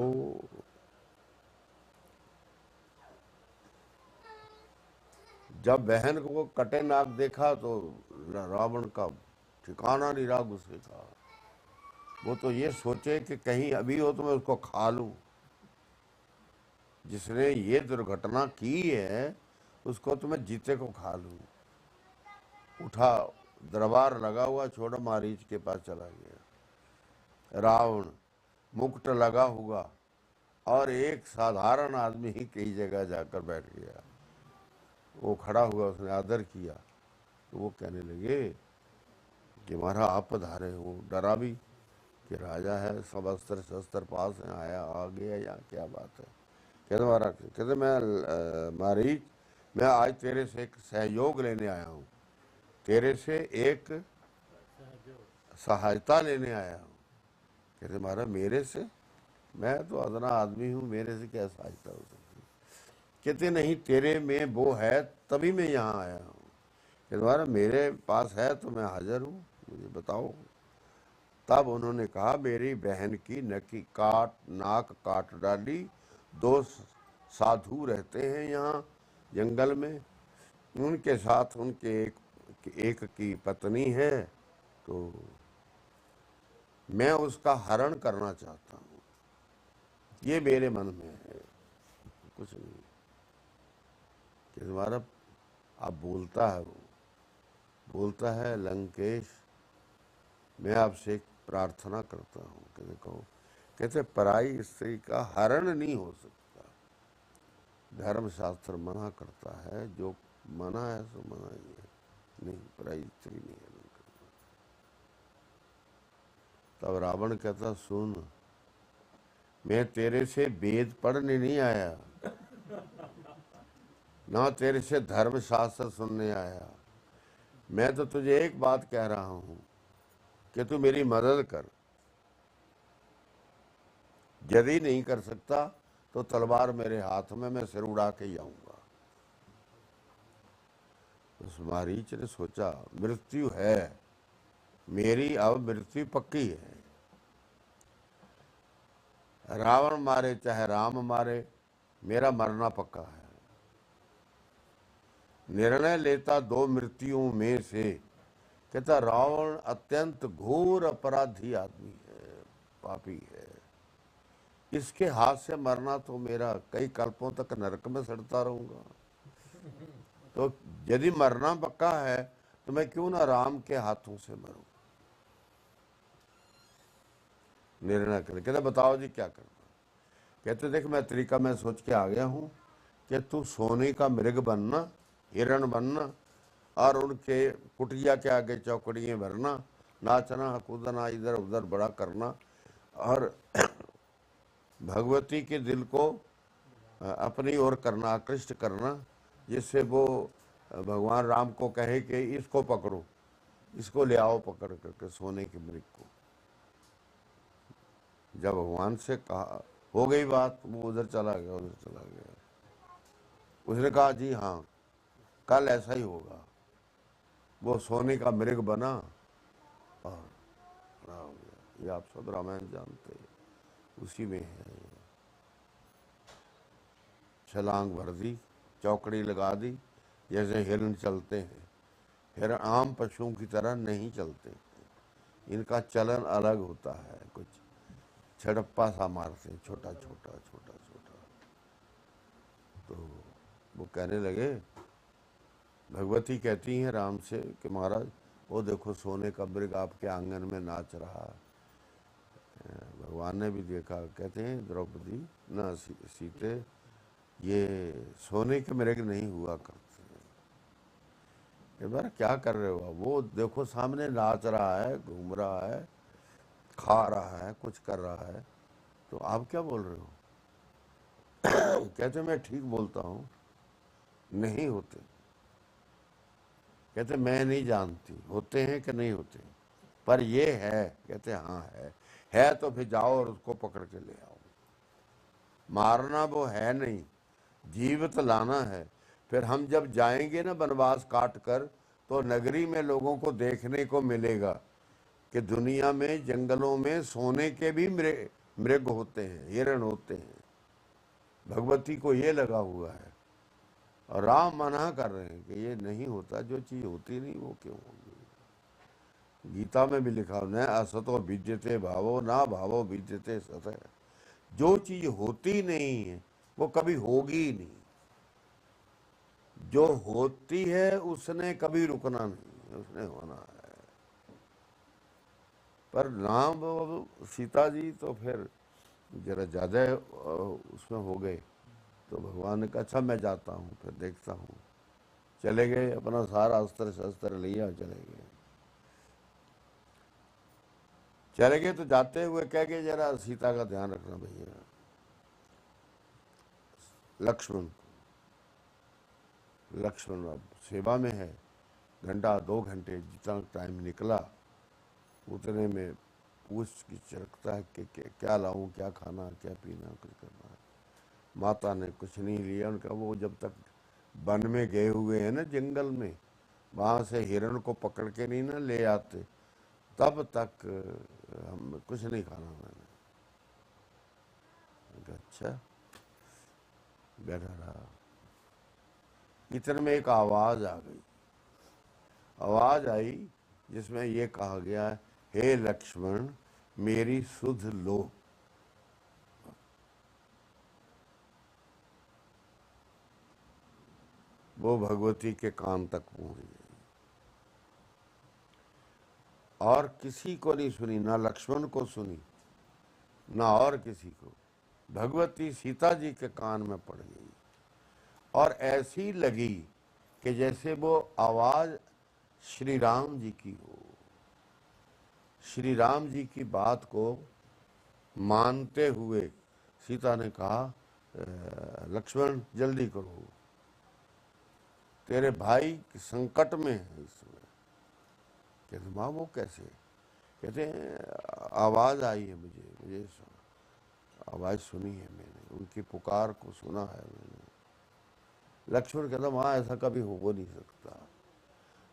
जब बहन को कटे नाक देखा तो रावण का ठिकाना नहीं रहा गुस्से का। वो तो ये सोचे कि कहीं अभी हो तो मैं उसको खा लूं। जिसने ये दुर्घटना की है उसको तो मैं जीते को खा लूं। उठा, दरबार लगा हुआ छोड़ा, मारीच के पास चला गया। रावण मुकुट लगा हुआ और एक साधारण आदमी ही कई जगह जाकर बैठ गया। वो खड़ा हुआ, उसने आदर किया। तो वो कहने लगे कि महाराज आप पधारे हो। डरा भी कि राजा है, सब अस्त्र शस्त्र पास है, आया आ गया या क्या बात है। कहते महाराज, कहते मैं मारीच, मैं आज तेरे से एक सहयोग लेने आया हूँ, तेरे से एक सहायता लेने आया हूँ। कहते महाराज मेरे से, मैं तो अदना आदमी हूँ, मेरे से क्या सहायता हो सकती। कहते नहीं, तेरे में वो है तभी मैं यहाँ आया हूँ। कहते महाराज मेरे पास है तो मैं हाजिर हूँ, मुझे बताओ। तब उन्होंने कहा मेरी बहन की नाक काट डाली। 2 साधु रहते हैं यहाँ जंगल में, उनके साथ उनके एक की पत्नी है, तो मैं उसका हरण करना चाहता हूँ। ये मेरे मन में है, कुछ नहीं। कि तुम्हारा अब बोलता है, वो बोलता है लंकेश मैं आपसे एक प्रार्थना करता हूँ। कहते कहो। कहते पराई स्त्री का हरण नहीं हो सकता, धर्मशास्त्र मना करता है, जो मना है सो मना ही है, नहीं पराई स्त्री नहीं हरण करना। तब रावण कहता सुन, मैं तेरे से वेद पढ़ने नहीं आया, ना तेरे से धर्मशास्त्र सुनने आया। मैं तो तुझे एक बात कह रहा हूं कि तू मेरी मदद कर। यदि नहीं कर सकता तो तलवार मेरे हाथ में, मैं सिर उड़ा के ही आऊंगा। उस मारीच ने सोचा मृत्यु है मेरी, अब मृत्यु पक्की है। रावण मारे चाहे राम मारे, मेरा मरना पक्का है। निर्णय लेता 2 मृत्युओं में से। कहता रावण अत्यंत घोर अपराधी आदमी है, पापी है, इसके हाथ से मरना तो मेरा कई कल्पों तक नरक में सड़ता रहूंगा। तो यदि मरना पक्का है तो मैं क्यों ना राम के हाथों से मरूं। निर्णय कर, कहते बताओ जी क्या करना। कहते देख मैं तरीका मैं सोच के आ गया हूं कि तू सोने का मृग बनना, हिरण बनना, और उनके कुटिया के आगे चौकड़ियाँ भरना, नाचना कूदना इधर उधर बड़ा करना, और भगवती के दिल को अपनी ओर करना, आकृष्ट करना, जिससे वो भगवान राम को कहे कि इसको पकड़ो, इसको ले आओ पकड़ करके सोने के मृग को। जब भगवान से कहा हो गई बात, वो उधर चला गया, उधर चला गया। उसने कहा जी हाँ कल ऐसा ही होगा। वो सोने का मृग बना और खड़ा हो गया। ये आप सब रामायण जानते हैं, उसी में है। छलांग भर दी, चौकड़ी लगा दी, जैसे हिरण चलते हैं। हिरण आम पशुओं की तरह नहीं चलते, इनका चलन अलग होता है, कुछ छड़प्पा सा मारते हैं, छोटा छोटा छोटा छोटा। तो वो कहने लगे, भगवती कहती हैं राम से कि महाराज वो देखो सोने का मृग आपके आंगन में नाच रहा है। भगवान ने भी देखा। कहते हैं द्रौपदी न सीते, ये सोने के मृग नहीं हुआ करते। ये बार क्या कर रहे हो? वो देखो सामने नाच रहा है, घूम रहा है, खा रहा है, कुछ कर रहा है, तो आप क्या बोल रहे हो? कहते मैं ठीक बोलता हूँ, नहीं होते। कहते मैं नहीं जानती होते हैं कि नहीं होते, पर ये है। कहते हाँ है तो फिर जाओ और उसको पकड़ के ले आओ। मारना वो है नहीं, जीवित लाना है। फिर हम जब जाएंगे ना वनवास काट कर, तो नगरी में लोगों को देखने को मिलेगा कि दुनिया में जंगलों में सोने के भी मृग होते हैं, हिरण होते हैं। भगवती को ये लगा हुआ है और राम मना कर रहे हैं कि ये नहीं होता, जो चीज होती नहीं वो क्यों होगी। गीता में भी लिखा न असतो विद्यते भावो ना भावो विद्यते सत। जो चीज होती नहीं है वो कभी होगी ही नहीं, जो होती है उसने कभी रुकना नहीं, उसने होना है। पर राम सीता जी तो फिर जरा ज्यादा उसमें हो गए। तो भगवान ने कहा अच्छा मैं जाता हूँ, फिर देखता हूँ। चले गए, अपना सारा अस्त्र शस्त्र लिया, चले गए। चले गए तो जाते हुए कह गए जरा सीता का ध्यान रखना भैया, लक्ष्मण लक्ष्मण अब सेवा में है। घंटा 2 घंटे जितना टाइम निकला उतने में पूछ की चरकता है कि क्या लाऊं, क्या खाना, क्या पीना, कुछ करना है। माता ने कुछ नहीं लिया। उनका वो जब तक वन में गए हुए हैं ना, जंगल में, वहाँ से हिरण को पकड़ के नहीं ना ले आते, तब तक हम कुछ नहीं खाना। मैंने कहा अच्छा, बैठा रहा। इतने में एक आवाज आ गई। आवाज आई जिसमें ये कहा गया है, हे लक्ष्मण मेरी सुध लो। वो भगवती के कान तक पहुंच गई और किसी को नहीं सुनी, ना लक्ष्मण को सुनी ना और किसी को। भगवती सीता जी के कान में पड़ गई और ऐसी लगी कि जैसे वो आवाज श्री राम जी की हो। श्री राम जी की बात को मानते हुए सीता ने कहा, लक्ष्मण जल्दी करो, तेरे भाई संकट में है इस समय। कहते माँ वो कैसे? कहते आवाज आई है, मुझे आवाज सुनी है मैंने, उनकी पुकार को सुना है मैंने। लक्ष्मण कहता माँ ऐसा कभी हो नहीं सकता।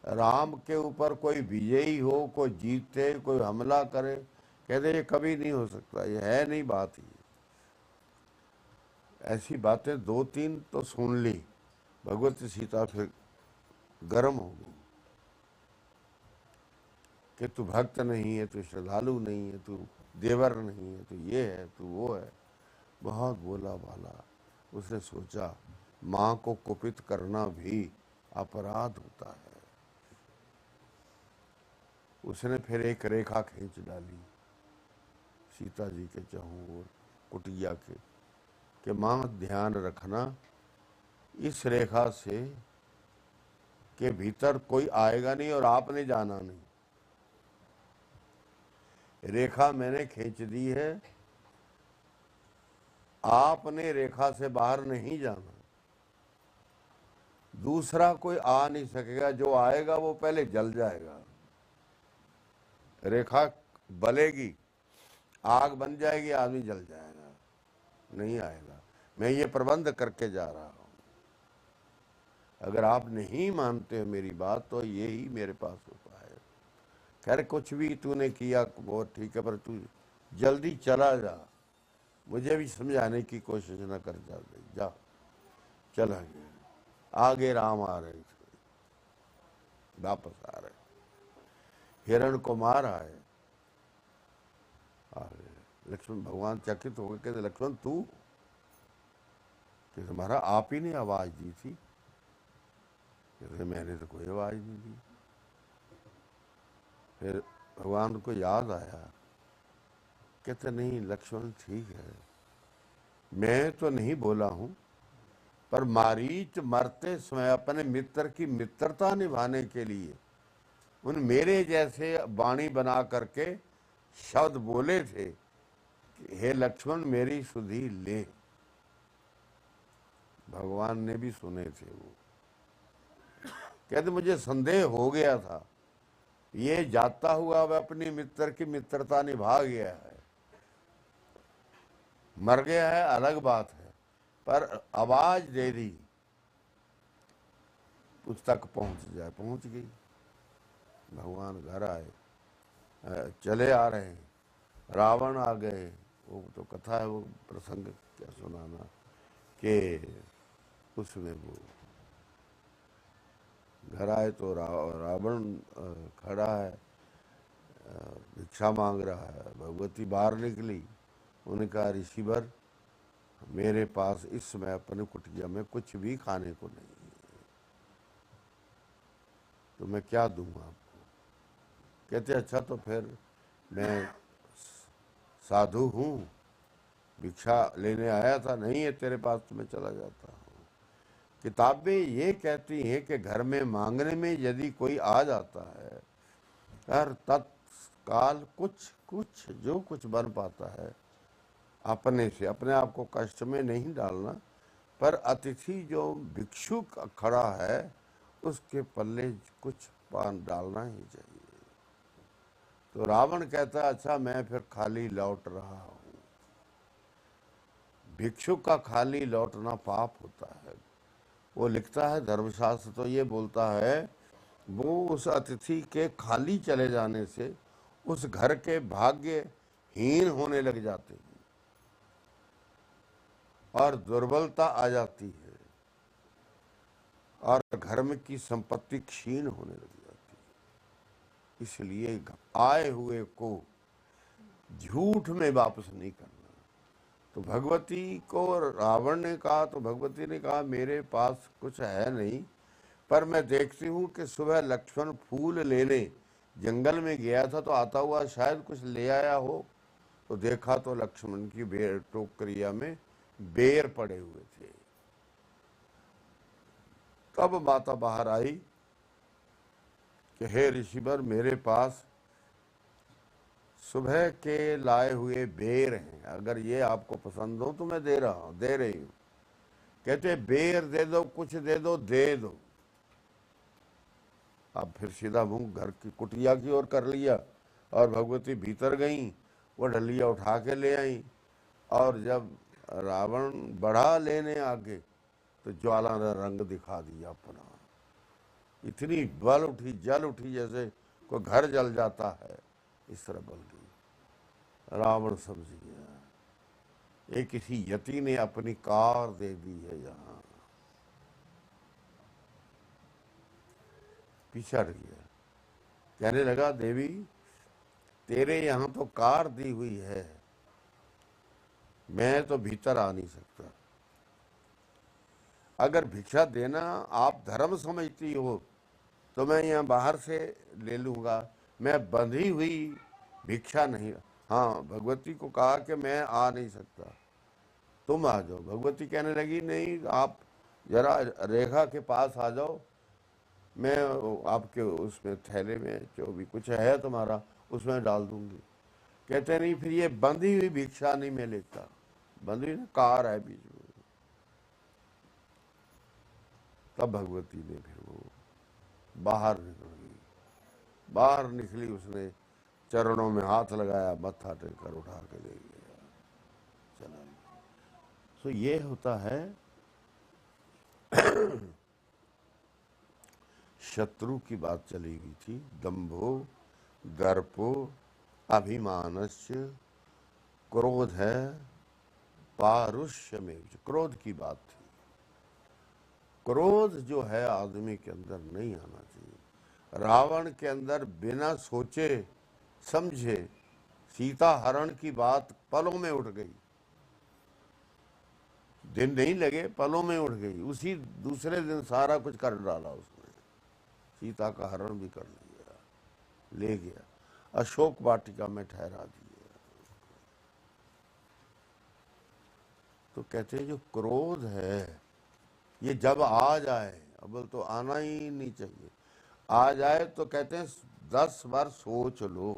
राम के ऊपर कोई विजयी हो, कोई जीते, कोई हमला करे, कहते ये कभी नहीं हो सकता, ये है नहीं बात ही। ऐसी बातें 2-3 तो सुन ली। भगवती सीता फिर गर्म हो गई कि तू भक्त नहीं है, तू श्रद्धालु नहीं है, तू देवर नहीं है, तू ये है, तू वो है। बहुत बोला भाला। उसने सोचा माँ को कुपित करना भी अपराध होता है। उसने फिर एक रेखा खींच डाली सीता जी के चारों ओर, कुटिया के माँ ध्यान रखना इस रेखा से के भीतर कोई आएगा नहीं और आपने जाना नहीं। रेखा मैंने खींच दी है, आपने रेखा से बाहर नहीं जाना। दूसरा कोई आ नहीं सकेगा, जो आएगा वो पहले जल जाएगा। रेखा बलेगी, आग बन जाएगी, आदमी जल जाएगा, नहीं आएगा। मैं ये प्रबंध करके जा रहा हूं। अगर आप नहीं मानते हो मेरी बात तो यही मेरे पास उपाय है। खैर कुछ भी तूने किया बहुत ठीक है, पर तू जल्दी चला जा, मुझे भी समझाने की कोशिश न कर, जा चला गया। आगे राम आ रहे थे, वापस आ रहे, हिरण को मार आए, आ गए। लक्ष्मण भगवान चकित हो गए, कहते लक्ष्मण तू, कि तुम्हारा आप ही ने आवाज दी थी। कहते मैंने तो कोई आवाज नहीं दी। फिर भगवान को याद आया, कहते नहीं लक्ष्मण ठीक है, मैं तो नहीं बोला हूं, पर मारीच मरते समय अपने मित्र की मित्रता निभाने के लिए उन मेरे जैसे वाणी बना करके शब्द बोले थे कि हे लक्ष्मण मेरी सुधि ले। भगवान ने भी सुने थे वो। कहते मुझे संदेह हो गया था, ये जाता हुआ वह अपनी मित्र की मित्रता निभा गया है, मर गया है अलग बात है, पर आवाज दे दी उस तक पहुंच जाए, पहुंच गई। भगवान घर आए, चले आ रहे हैं, रावण आ गए। वो तो कथा है, वो प्रसंग क्या सुनाना, कि उसमें वो घर आए तो रावण खड़ा है, भिक्षा मांग रहा है। भगवती बाहर निकली, उन्होंने कहा ऋषिवर मेरे पास इस समय अपने कुटिया में कुछ भी खाने को नहीं है, तो मैं क्या दूंगा आपको। कहते अच्छा तो फिर मैं साधु हूं, भिक्षा लेने आया था, नहीं है तेरे पास तो मैं चला जाता हूँ। किताबें ये कहती हैं कि घर में मांगने में यदि कोई आ जाता है, हर तत्काल कुछ कुछ जो कुछ बन पाता है अपने से, अपने आप को कष्ट में नहीं डालना, पर अतिथि जो भिक्षु खड़ा है उसके पल्ले कुछ पान डालना ही चाहिए। तो रावण कहता अच्छा मैं फिर खाली लौट रहा हूं। भिक्षु का खाली लौटना पाप होता है। वो लिखता है धर्मशास्त्र तो ये बोलता है, वो उस अतिथि के खाली चले जाने से उस घर के भाग्यहीन होने लग जाते हैं और दुर्बलता आ जाती है और घर में की संपत्ति क्षीण होने लग जाती है। इसलिए आए हुए को झूठ में वापस नहीं करना। तो भगवती को रावण ने कहा, तो भगवती ने कहा मेरे पास कुछ है नहीं, पर मैं देखती हूँ कि सुबह लक्ष्मण फूल लेने जंगल में गया था, तो आता हुआ शायद कुछ ले आया हो। तो देखा तो लक्ष्मण की बेर टोकरिया में बेर पड़े हुए थे। तब माता बाहर आई कि हे ऋषिवर मेरे पास सुबह के लाए हुए बेर हैं, अगर ये आपको पसंद हो तो मैं दे रही हूं। कहते बेर दे दो, कुछ दे दो, दे दो। अब फिर सीधा मुंह घर की कुटिया की ओर कर लिया और भगवती भीतर गई, वो डलिया उठा के ले आई। और जब रावण बढ़ा लेने आगे तो ज्वाला ने रंग दिखा दिया अपना। इतनी बल उठी, जल उठी, जैसे कोई घर जल जाता है, इस तरह बल गई। रावण समझ गया एक किसी यति ने अपनी कार दे दी है, यहाँ पीछे हट गया। कहने लगा देवी तेरे यहाँ तो कार दी हुई है, मैं तो भीतर आ नहीं सकता। अगर भिक्षा देना आप धर्म समझती हो तो मैं यहाँ बाहर से ले लूँगा, मैं बंधी हुई भिक्षा नहीं। हाँ भगवती को कहा कि मैं आ नहीं सकता, तुम आ जाओ। भगवती कहने लगी नहीं आप जरा रेखा के पास आ जाओ, मैं आपके उसमें थैले में जो भी कुछ है तुम्हारा उसमें डाल दूंगी। कहते नहीं फिर ये बंधी हुई भिक्षा नहीं मैं लेता, बंधी हुई कार है बीच में। तब भगवती ने फिर वो बाहर निकल गई, बाहर निकली, उसने चरणों में हाथ लगाया, मत्था टेककर उठा के ले गया, चला गया। तो ये होता है शत्रु की बात चली गई थी, दंभो दर्पो अभिमानस्य, क्रोध है पारुष्य में, क्रोध की बात थी। क्रोध जो है आदमी के अंदर नहीं आना चाहिए। रावण के अंदर बिना सोचे समझे सीता हरण की बात पलों में उठ गई, दिन नहीं लगे, पलों में उठ गई। उसी दूसरे दिन सारा कुछ कर डाला उसने, सीता का हरण भी कर लिया, ले गया, अशोक वाटिका में ठहरा दिया। तो कहते हैं जो क्रोध है ये जब आ जाए, अब तो आना ही नहीं चाहिए, आ जाए तो कहते हैं 10 बार सोच लो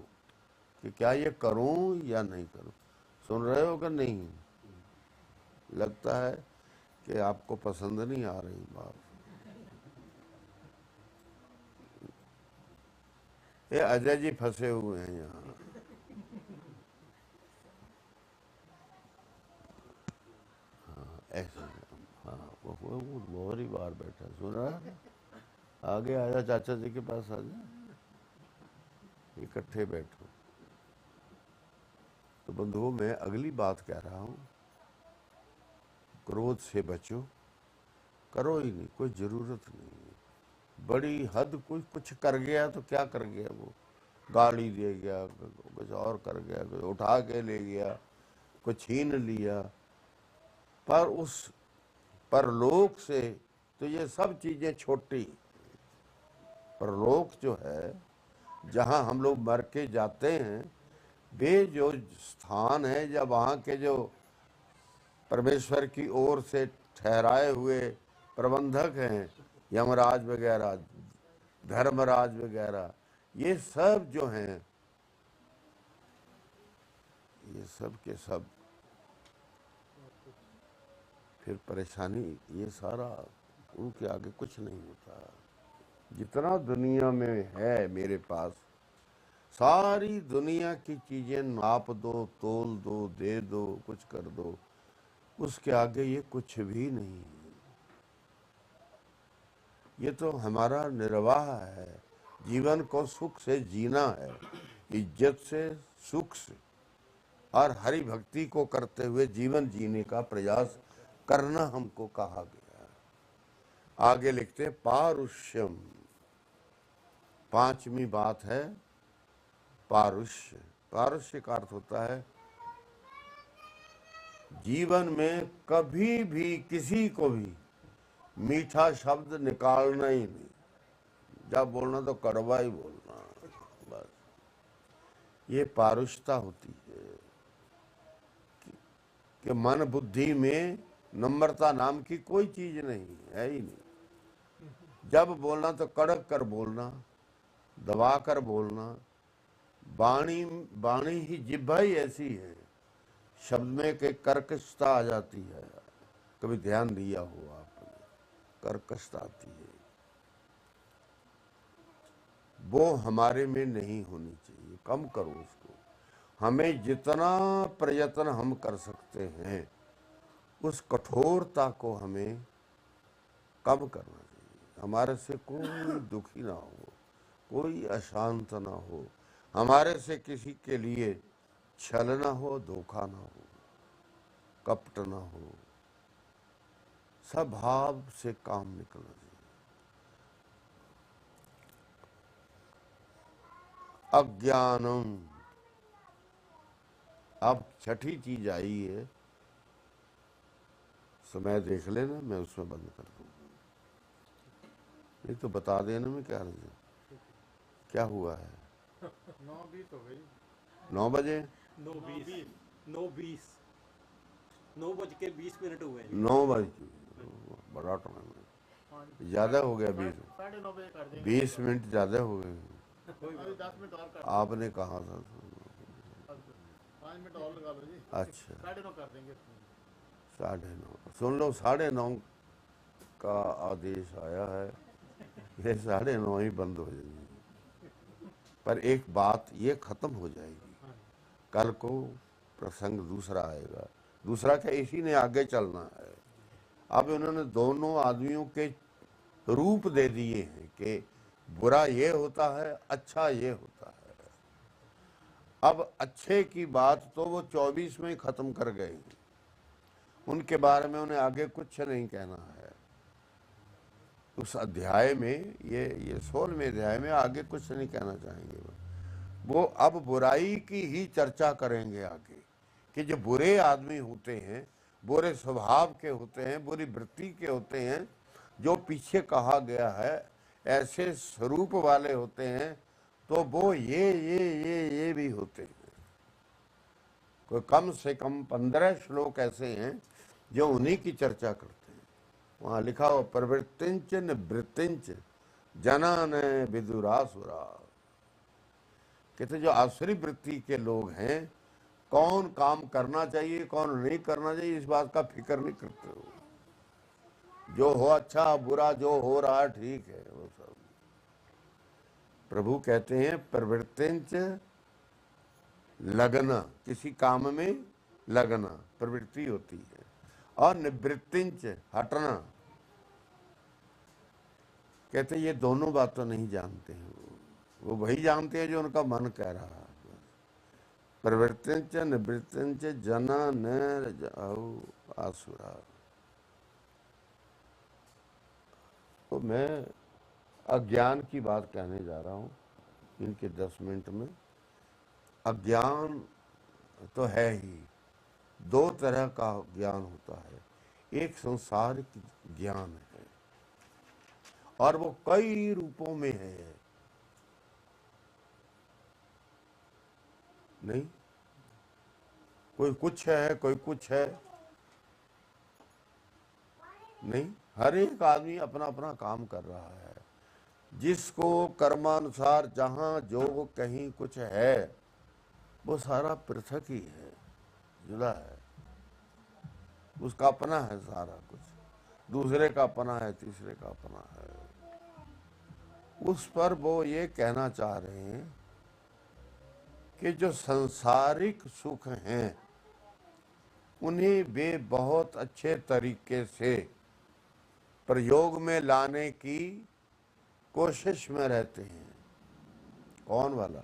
कि क्या ये करूं या नहीं करूं। सुन रहे हो कि नहीं? लगता है कि आपको पसंद नहीं आ रही बात। ये अजय जी फंसे हुए हैं यहाँ। हाँ ऐसे, हाँ वो बहुत ही बार बैठा, सुन रहा है? आगे आजा, चाचा जी के पास आजा, इकट्ठे बैठो। तो बंधुओं मैं अगली बात कह रहा हूँ, क्रोध से बचो, करो ही नहीं, कोई जरूरत नहीं है। बड़ी हद कोई कुछ कर गया तो क्या कर गया, वो गाली दे गया, कुछ और कर गया, कुछ उठा के ले गया, कुछ छीन लिया, पर उस परलोक से तो ये सब चीजें छोटी। परलोक जो है जहाँ हम लोग मर के जाते हैं, वे जो स्थान है जब वहाँ के जो परमेश्वर की ओर से ठहराए हुए प्रबंधक हैं, यमराज वगैरह, धर्मराज वगैरह, ये सब जो हैं, ये सब के सब फिर परेशानी, ये सारा उनके आगे कुछ नहीं होता। जितना दुनिया में है मेरे पास, सारी दुनिया की चीजें नाप दो, तोल दो, दे दो, कुछ कर दो, उसके आगे ये कुछ भी नहीं। ये तो हमारा निर्वाह है, जीवन को सुख से जीना है, इज्जत से, सुख से और हरि भक्ति को करते हुए जीवन जीने का प्रयास करना हमको कहा गया। आगे लिखते हैं पारुष्यम, 5वीं बात है पारुष्य। पारुष्य का अर्थ होता है जीवन में कभी भी किसी को भी मीठा शब्द निकालना ही नहीं, जब बोलना तो कड़वा ही बोलना, बस। ये पारुष्यता होती है कि मन बुद्धि में नम्रता नाम की कोई चीज नहीं है ही नहीं। जब बोलना तो कड़क कर बोलना, दबा कर बोलना। वाणी ही जिह्वा ही ऐसी है, शब्द में के कर्कशता आ जाती है। कभी ध्यान दिया हो आपने, कर्कशता आती है, वो हमारे में नहीं होनी चाहिए, कम करो उसको। हमें जितना प्रयत्न हम कर सकते हैं उस कठोरता को हमें कम करना चाहिए। हमारे से कोई दुखी ना हो, कोई अशांत ना हो, हमारे से किसी के लिए छल ना हो, धोखा ना हो, कपट ना हो, स्वभाव से काम निकलना चाहिए। अज्ञानम, अब 6ठी चीज आई है, समय देख लेना, मैं उसमें बंद कर दूंगा, नहीं तो बता देना मैं क्या रही, क्या हुआ है। 9:20 हो गई। 9 बजे, 9:20 9:20 हुए हैं। 9 बजे, बड़ा टाइम है, ज्यादा हो गया, 9:30 बजे कर देंगे। 20 मिनट ज्यादा हो गए। अभी 10 मिनट और कर, आपने कहा था 5 मिनट और लगा लो जी। अच्छा 9:30 कर देंगे। 9:30, सुन लो, 9:30 का आदेश आया है, ये 9:30 ही बंद हो जाएगी। पर एक बात ये खत्म हो जाएगी, कल को प्रसंग दूसरा आएगा। दूसरा क्या, इसी ने आगे चलना है। अब उन्होंने दोनों आदमियों के रूप दे दिए हैं कि बुरा ये होता है, अच्छा ये होता है। अब अच्छे की बात तो वो 24 में ही खत्म कर गए, उनके बारे में उन्हें आगे कुछ नहीं कहना है। उस अध्याय में ये 16वें अध्याय में आगे कुछ नहीं कहना चाहेंगे वो अब बुराई की ही चर्चा करेंगे आगे, कि जो बुरे आदमी होते हैं, बुरे स्वभाव के होते हैं, बुरी वृत्ति के होते हैं, जो पीछे कहा गया है ऐसे स्वरूप वाले होते हैं, तो वो ये भी होते हैं। कोई कम से कम 15 श्लोक ऐसे हैं जो उन्हीं की चर्चा करते हैं। वहां लिखा हो प्रवृत्तिंच निवृत्तिंच जनान विदुरासुरा, कहते जो आसुरी वृत्ति के लोग हैं, कौन काम करना चाहिए कौन नहीं करना चाहिए इस बात का फिक्र नहीं करते हो। जो हो अच्छा बुरा जो हो रहा है ठीक है, वो सब प्रभु कहते हैं प्रवृत्तिंच लगना, किसी काम में लगना प्रवृत्ति होती है, और निवृत्तिंच हटना। कहते ये दोनों बात तो नहीं जानते हैं, वो वही जानते हैं जो उनका मन कह रहा है। प्रवृत्तिंच निवृत्तिंच जना न आसुरा। तो मैं अज्ञान की बात कहने जा रहा हूं इनके 10 मिनट में। अज्ञान तो है ही, दो तरह का ज्ञान होता है। एक संसारिक ज्ञान है और वो कई रूपों में है। नहीं, कोई कुछ है कोई कुछ है, नहीं, हर एक आदमी अपना अपना काम कर रहा है। जिसको कर्मानुसार जहां जो कहीं कुछ है वो सारा पृथक ही है, जुदा है, उसका अपना है सारा कुछ, दूसरे का अपना है, तीसरे का अपना है। उस पर वो ये कहना चाह रहे हैं कि जो सांसारिक सुख हैं उन्हें वे बहुत अच्छे तरीके से प्रयोग में लाने की कोशिश में रहते हैं। कौन वाला?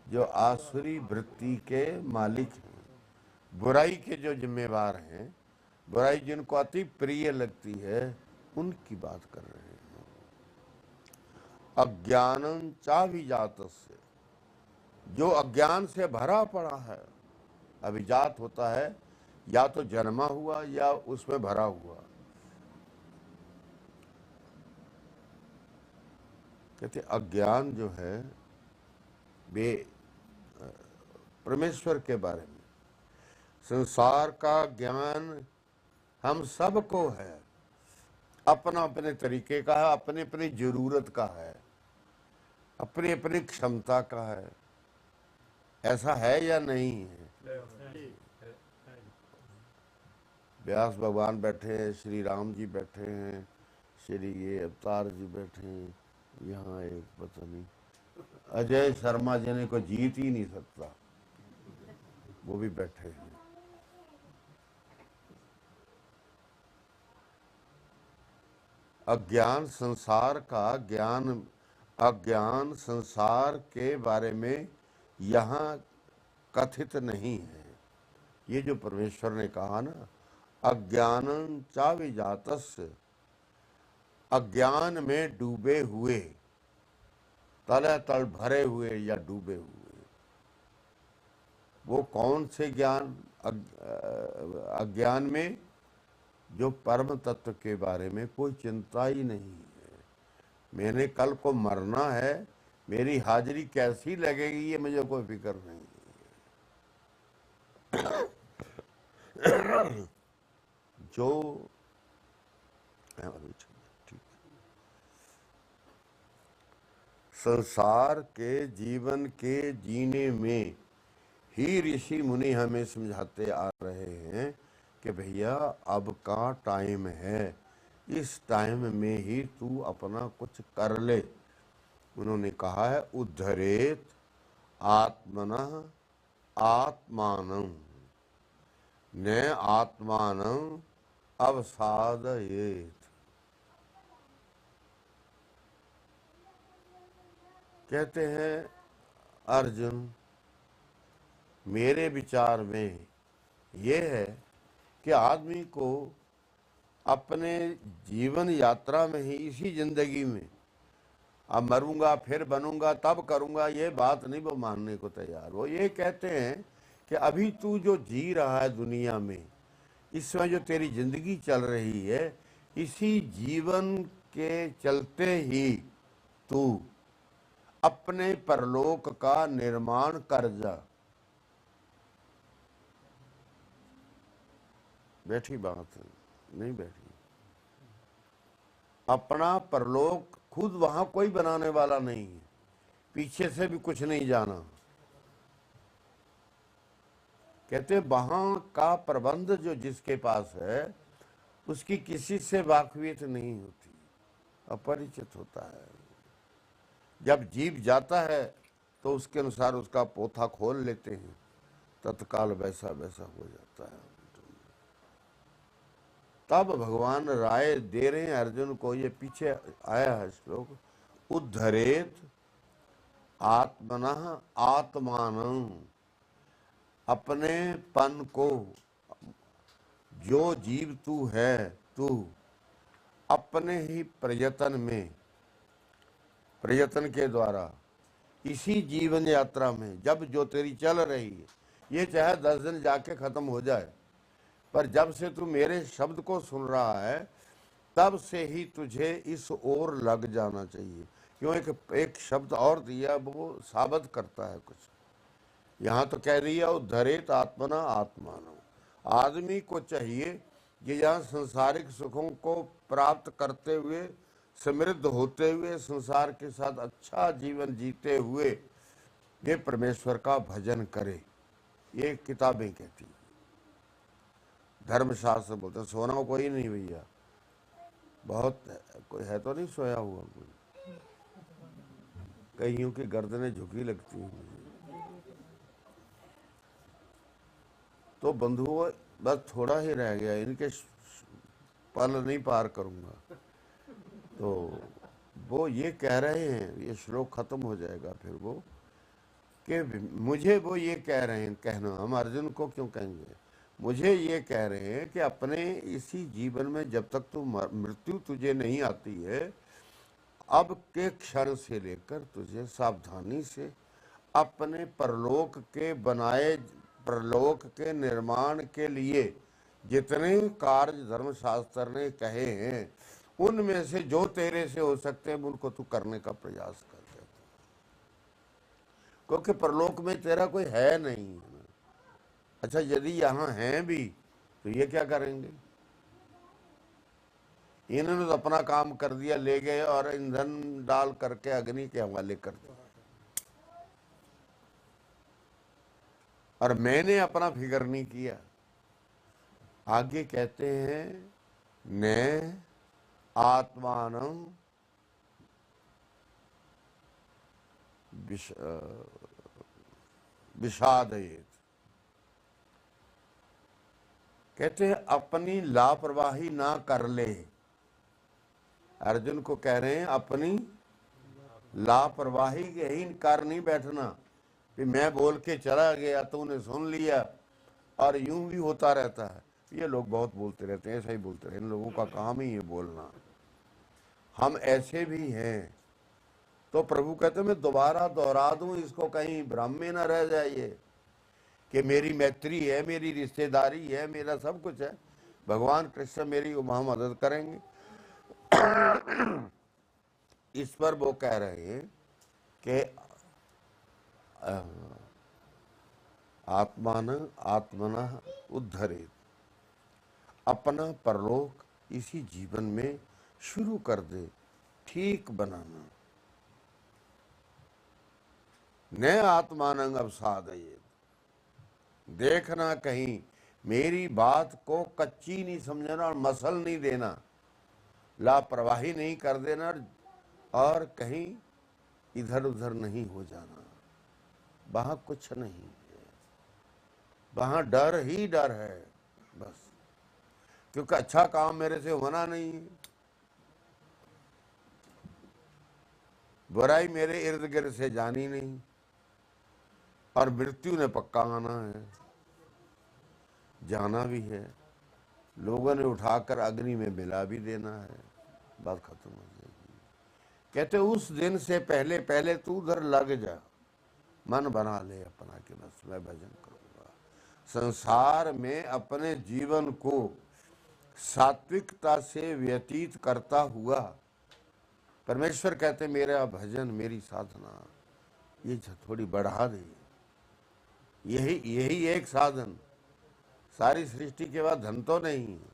जो आसुरी वृत्ति के मालिक हैं, बुराई के जो जिम्मेवार हैं, बुराई जिनको अति प्रिय लगती है, उनकी बात कर रहे हैं। अज्ञानं चाभिजातस्य, जो अज्ञान से भरा पड़ा है, अभिजात होता है या तो जन्मा हुआ या उसमें भरा हुआ। कहते अज्ञान जो है वे परमेश्वर के बारे में, संसार का ज्ञान हम सबको है, अपना अपने तरीके का है, अपनी अपनी जरूरत का है, अपनी अपनी क्षमता का है। ऐसा है या नहीं है? व्यास भगवान बैठे हैं, श्री राम जी बैठे हैं, श्री ये अवतार जी बैठे हैं, यहाँ एक पता नहीं अजय शर्मा जिन्हें को जीत ही नहीं सकता वो भी बैठे हैं। अज्ञान संसार का ज्ञान, अज्ञान संसार के बारे में यहाँ कथित नहीं है। ये जो परमेश्वर ने कहा ना, अज्ञानं चाभिजातस्य, अज्ञान में डूबे हुए, तले तल भरे हुए या डूबे हुए, वो कौन से ज्ञान? अज्ञान में जो परम तत्व के बारे में कोई चिंता ही नहीं है। मैंने कल को मरना है, मेरी हाजिरी कैसी लगेगी ये मुझे कोई फिक्र नहीं है। जो संसार के जीवन के जीने में ही ऋषि मुनि हमें समझाते आ रहे हैं कि भैया अब का टाइम है, इस टाइम में ही तू अपना कुछ कर ले। उन्होंने कहा है उद्धरेत आत्मनः आत्मानं न आत्मानं अवसादयेत। कहते हैं अर्जुन मेरे विचार में ये है कि आदमी को अपने जीवन यात्रा में ही, इसी जिंदगी में, अब मरूंगा फिर बनूंगा तब करूंगा, ये बात नहीं वो मानने को तैयार। वो ये कहते हैं कि अभी तू जो जी रहा है दुनिया में, इस समय जो तेरी जिंदगी चल रही है, इसी जीवन के चलते ही तू अपने परलोक का निर्माण कर जा। बैठी बात है, नहीं बैठी। अपना परलोक खुद वहां कोई बनाने वाला नहीं है, पीछे से भी कुछ नहीं जाना। कहते वहां का प्रबंध जो जिसके पास है, उसकी किसी से वाकफियत नहीं होती, अपरिचित होता है। जब जीव जाता है तो उसके अनुसार उसका पोथा खोल लेते हैं, तत्काल वैसा वैसा हो जाता है। तब भगवान राय दे रहे हैं अर्जुन को, ये पीछे आया है श्लोक, उद्धरेत आत्मनः आत्मानं, अपने पन को, जो जीव तू है, तू अपने ही प्रयत्न में, प्रयत्न के द्वारा, इसी जीवन यात्रा में, जब जो तेरी चल रही है, ये चाहे 10 दिन जाके खत्म हो जाए, पर जब से तू मेरे शब्द को सुन रहा है, तब से ही तुझे इस ओर लग जाना चाहिए। क्यों? एक शब्द और दिया, वो साबित करता है कुछ। यहाँ तो कह रही है उद्धरेत आत्मना आत्मानम। आदमी को चाहिए कि यहाँ सांसारिक सुखों को प्राप्त करते हुए, समृद्ध होते हुए, संसार के साथ अच्छा जीवन जीते हुए ये परमेश्वर का भजन करे। ये किताबें कहती हैं, धर्मशास्त्र बोलते हैं। सोना कोई नहीं भैया, बहुत कोई है तो नहीं सोया हुआ कोई, कईयों की गर्दनें झुकी लगती हैं मुझे। तो बंधुओं, बस थोड़ा ही रह गया, इनके पल नहीं पार करूंगा। तो वो ये कह रहे हैं, ये श्लोक खत्म हो जाएगा फिर वो, कि मुझे वो ये कह रहे हैं, कहना हम अर्जुन को क्यों कहेंगे, मुझे ये कह रहे हैं कि अपने इसी जीवन में जब तक तू मृत्यु तुझे नहीं आती है, अब के क्षण से लेकर तुझे सावधानी से अपने परलोक के बनाए, परलोक के निर्माण के लिए जितने कार्य धर्मशास्त्र ने कहे हैं, उनमें से जो तेरे से हो सकते हैं उनको तू करने का प्रयास कर दे, क्योंकि परलोक में तेरा कोई है नहीं। अच्छा, यदि यहाँ हैं भी तो ये क्या करेंगे? इन्होंने तो अपना काम कर दिया, ले गए और ईंधन डाल करके अग्नि के हवाले कर दिया, और मैंने अपना फिक्र नहीं किया। आगे कहते हैं न आत्मानं विषादयेत, कहते हैं अपनी लापरवाही ना कर ले। अर्जुन को कह रहे हैं अपनी लापरवाही के ही कर नहीं बैठना कि मैं बोल के चला गया तो उन्हें सुन लिया, और यूं भी होता रहता है। ये लोग बहुत बोलते रहते हैं, ऐसा ही बोलते रहते हैं, इन लोगों का काम ही है बोलना। हम ऐसे भी हैं। तो प्रभु कहते मैं दोबारा दोहरा दूं इसको, कहीं भ्रम में ना रह जाइए कि मेरी मैत्री है, मेरी रिश्तेदारी है, मेरा सब कुछ है। भगवान कृष्ण मेरी वहां मदद करेंगे। इस पर वो कह रहे हैं कि आत्मान आत्मना उद्धरेत, अपना परलोक इसी जीवन में शुरू कर दे, ठीक बनाना। न आत्मानं अवसादयेत, देखना कहीं मेरी बात को कच्ची नहीं समझना और मसल नहीं देना, लापरवाही नहीं कर देना, और कहीं इधर उधर नहीं हो जाना। वहां कुछ नहीं है, वहां डर ही डर है बस, क्योंकि अच्छा काम मेरे से होना नहीं है, बुराई मेरे इर्द गिर्द से जानी नहीं। और मृत्यु ने पक्का आना है, जाना भी है, लोगों ने उठाकर अग्नि में मिला भी देना है, बात खत्म हो जाएगी। कहते उस दिन से पहले पहले तू उधर लग जा, मन बना ले अपना कि बस मैं भजन करूंगा। संसार में अपने जीवन को सात्विकता से व्यतीत करता हुआ परमेश्वर कहते मेरा भजन मेरी साधना ये थोड़ी बढ़ा दे, यही यही एक साधन। सारी सृष्टि के बाद धन तो नहीं है,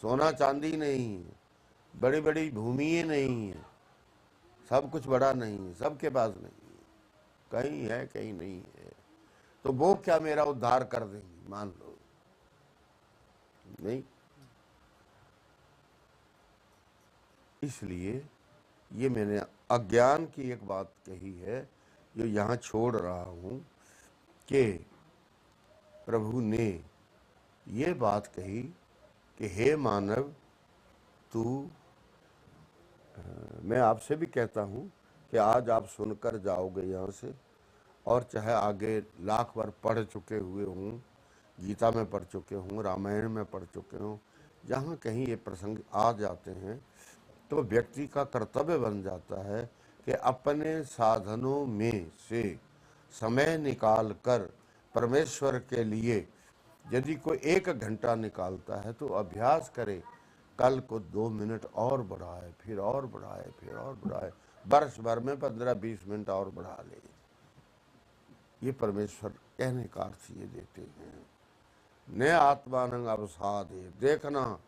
सोना चांदी नहीं है, बड़ी बड़ी भूमिएं नहीं है, सब कुछ बड़ा नहीं है, सबके पास नहीं है, कहीं है कहीं नहीं है, तो वो क्या मेरा उद्धार कर देंगे, मान लो नहीं। इसलिए ये मैंने अज्ञान की एक बात कही है जो यहाँ छोड़ रहा हूँ कि प्रभु ने ये बात कही कि हे मानव तू, मैं आपसे भी कहता हूँ कि आज आप सुनकर जाओगे यहाँ से, और चाहे आगे लाख बार पढ़ चुके हुए हों, गीता में पढ़ चुके हों, रामायण में पढ़ चुके हों, जहाँ कहीं ये प्रसंग आ जाते हैं तो व्यक्ति का कर्तव्य बन जाता है कि अपने साधनों में से समय निकाल कर परमेश्वर के लिए यदि कोई 1 घंटा निकालता है तो अभ्यास करे, कल को 2 मिनट और बढ़ाए, फिर और बढ़ाए, फिर और बढ़ाए, वर्ष भर में 15-20 मिनट और बढ़ा ले। ये परमेश्वर कहने का अर्थ ये देते हैं, न आत्मानंग अवसादे, देखना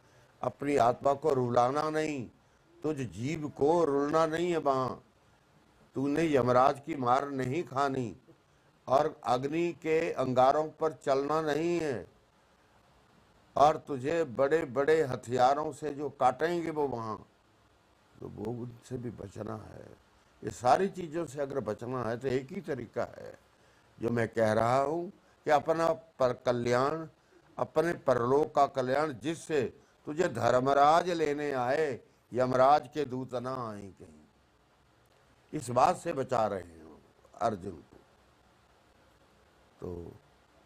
अपनी आत्मा को रुलाना नहीं, तुझ जीव को रुलना नहीं है, वहां तूने यमराज की मार नहीं खानी और अग्नि के अंगारों पर चलना नहीं है, और तुझे बड़े बड़े हथियारों से जो काटेंगे वो वहां, तो वो उनसे भी बचना है। ये सारी चीजों से अगर बचना है तो एक ही तरीका है जो मैं कह रहा हूं कि अपना पर कल्याण, अपने परलोक का कल्याण, जिससे तुझे धर्मराज लेने आए, यमराज के दूत ना आए कहीं, इस बात से बचा रहे हैं अर्जुन को। तो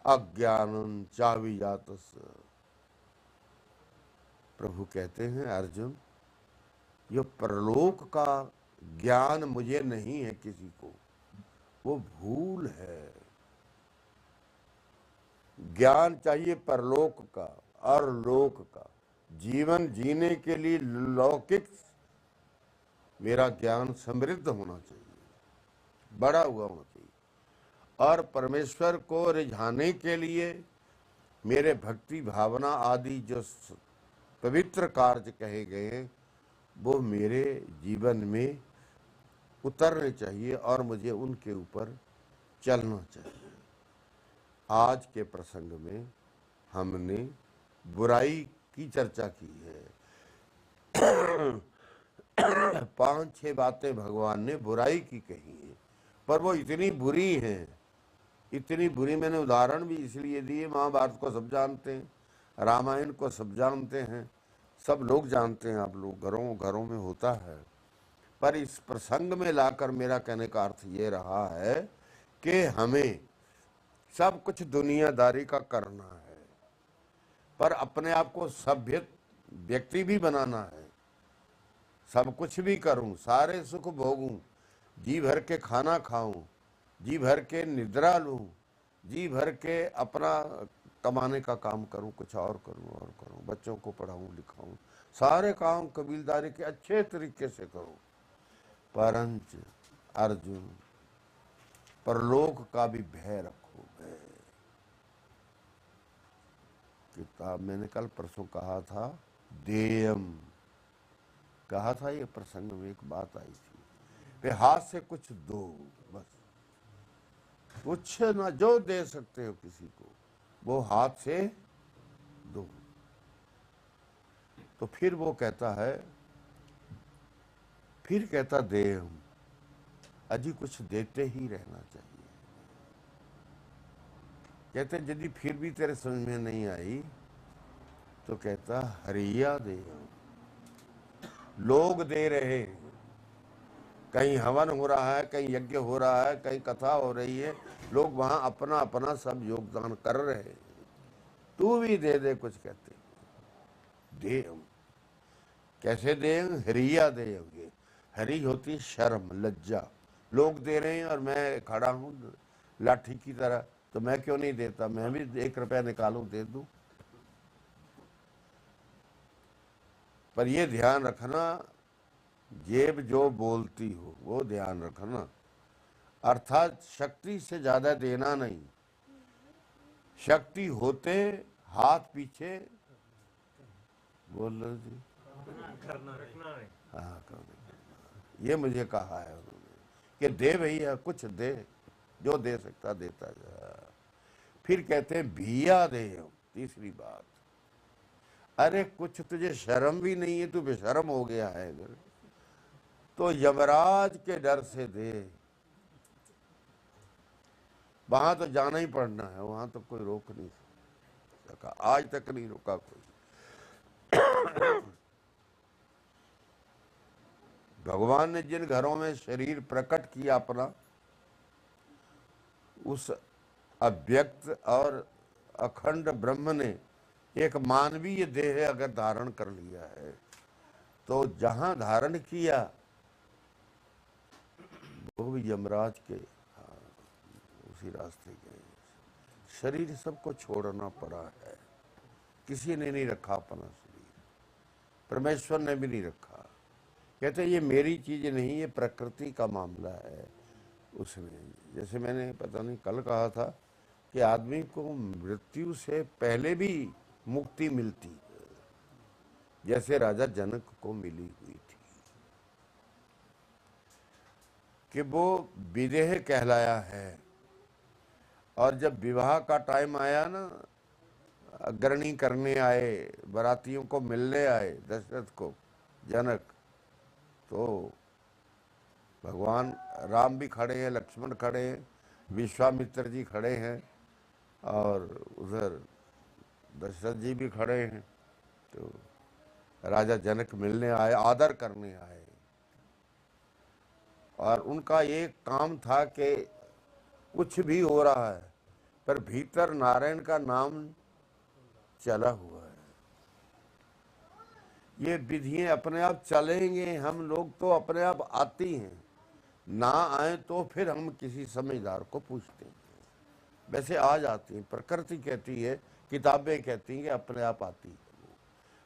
अज्ञानं चाभिजातस्, प्रभु कहते हैं अर्जुन जो परलोक का ज्ञान मुझे नहीं है किसी को, वो भूल है। ज्ञान चाहिए परलोक का और लोक का, जीवन जीने के लिए लौकिक मेरा ज्ञान समृद्ध होना चाहिए, बड़ा हुआ होना चाहिए, और परमेश्वर को रिझाने के लिए मेरे भक्ति भावना आदि जो पवित्र कार्य कहे गए वो मेरे जीवन में उतरने चाहिए और मुझे उनके ऊपर चलना चाहिए। आज के प्रसंग में हमने बुराई की चर्चा की है। 5-6 बातें भगवान ने बुराई की कही है, पर वो इतनी बुरी हैं, इतनी बुरी, मैंने उदाहरण भी इसलिए दिए, महाभारत को सब जानते हैं, रामायण को सब जानते हैं, सब लोग जानते हैं, आप लोग घरों घरों में होता है, पर इस प्रसंग में लाकर मेरा कहने का अर्थ ये रहा है कि हमें सब कुछ दुनियादारी का करना है, पर अपने आप को सभ्य व्यक्ति भी बनाना है। सब कुछ भी करूं, सारे सुख भोगूं, जी भर के खाना खाऊं, जी भर के निद्रा लूं, जी भर के अपना कमाने का काम करूं, कुछ और करूं, बच्चों को पढ़ाऊं लिखाऊं, सारे काम कबीलदारी के अच्छे तरीके से करूं। परंच अर्जुन परलोक का भी भय रखो। भय, किताब मैंने कल परसों कहा था, देयम कहा था, ये प्रसंग में एक बात आई थी, वे हाथ से कुछ दो, बस कुछ ना, जो दे सकते हो किसी को वो हाथ से दो। तो फिर वो कहता है, फिर कहता देयम, अजी कुछ देते ही रहना चाहिए। कहते यदि फिर भी तेरे समझ में नहीं आई तो कहता हरिया देयम, लोग दे रहे हैं, कहीं हवन हो रहा है, कहीं यज्ञ हो रहा है, कहीं कथा हो रही है, लोग वहां अपना अपना सब योगदान कर रहे हैं। तू भी दे दे कुछ, कहते दे हम। कैसे देंगे? हरिया देंगे। हरी होती शर्म, लज्जा। लोग दे रहे हैं और मैं खड़ा हूं लाठी की तरह, तो मैं क्यों नहीं देता? मैं भी 1 रुपया निकालूं, दे दूं। पर ये ध्यान रखना, जेब जो बोलती हो वो ध्यान रखना। अर्थात शक्ति से ज्यादा देना नहीं। शक्ति होते हाथ पीछे बोल रहे जी, हाँ करना। ये मुझे कहा है उन्होंने कि दे भैया, कुछ दे, जो दे सकता देता जा। फिर कहते हैं भिया दे। तीसरी बात, अरे कुछ तुझे शर्म भी नहीं है, तू बेशर्म हो गया है अगर, तो यमराज के डर से दे। वहां तो जाना ही पड़ना है, वहां तो कोई रोक नहीं सका, आज तक नहीं रोका कोई। भगवान ने जिन घरों में शरीर प्रकट किया अपना, उस अव्यक्त और अखंड ब्रह्म ने एक मानवीय देह अगर धारण कर लिया है, तो जहां धारण किया वो भी यमराज के उसी रास्ते गए। शरीर सबको छोड़ना पड़ा है, किसी ने नहीं रखा अपना शरीर, परमेश्वर ने भी नहीं रखा। कहते ये मेरी चीज नहीं, ये प्रकृति का मामला है। उसने, जैसे मैंने पता नहीं कल कहा था कि आदमी को मृत्यु से पहले भी मुक्ति मिलती है, जैसे राजा जनक को मिली हुई थी, कि वो विदेह कहलाया है। और जब विवाह का टाइम आया ना, अग्रणी करने आए, बारातियों को मिलने आए दशरथ को जनक, तो भगवान राम भी खड़े हैं, लक्ष्मण खड़े हैं, विश्वामित्र जी खड़े हैं, और उधर दशरथ जी भी खड़े हैं। तो राजा जनक मिलने आए, आदर करने आए, और उनका एक काम था कि कुछ भी हो रहा है पर भीतर नारायण का नाम चला हुआ है। ये विधियां अपने आप चलेंगे, हम लोग तो अपने आप आती हैं, ना आए तो फिर हम किसी समझदार को पूछते हैं। वैसे आ जाती हैं, प्रकृति कहती है, किताबें कहती हैं कि अपने आप आती है।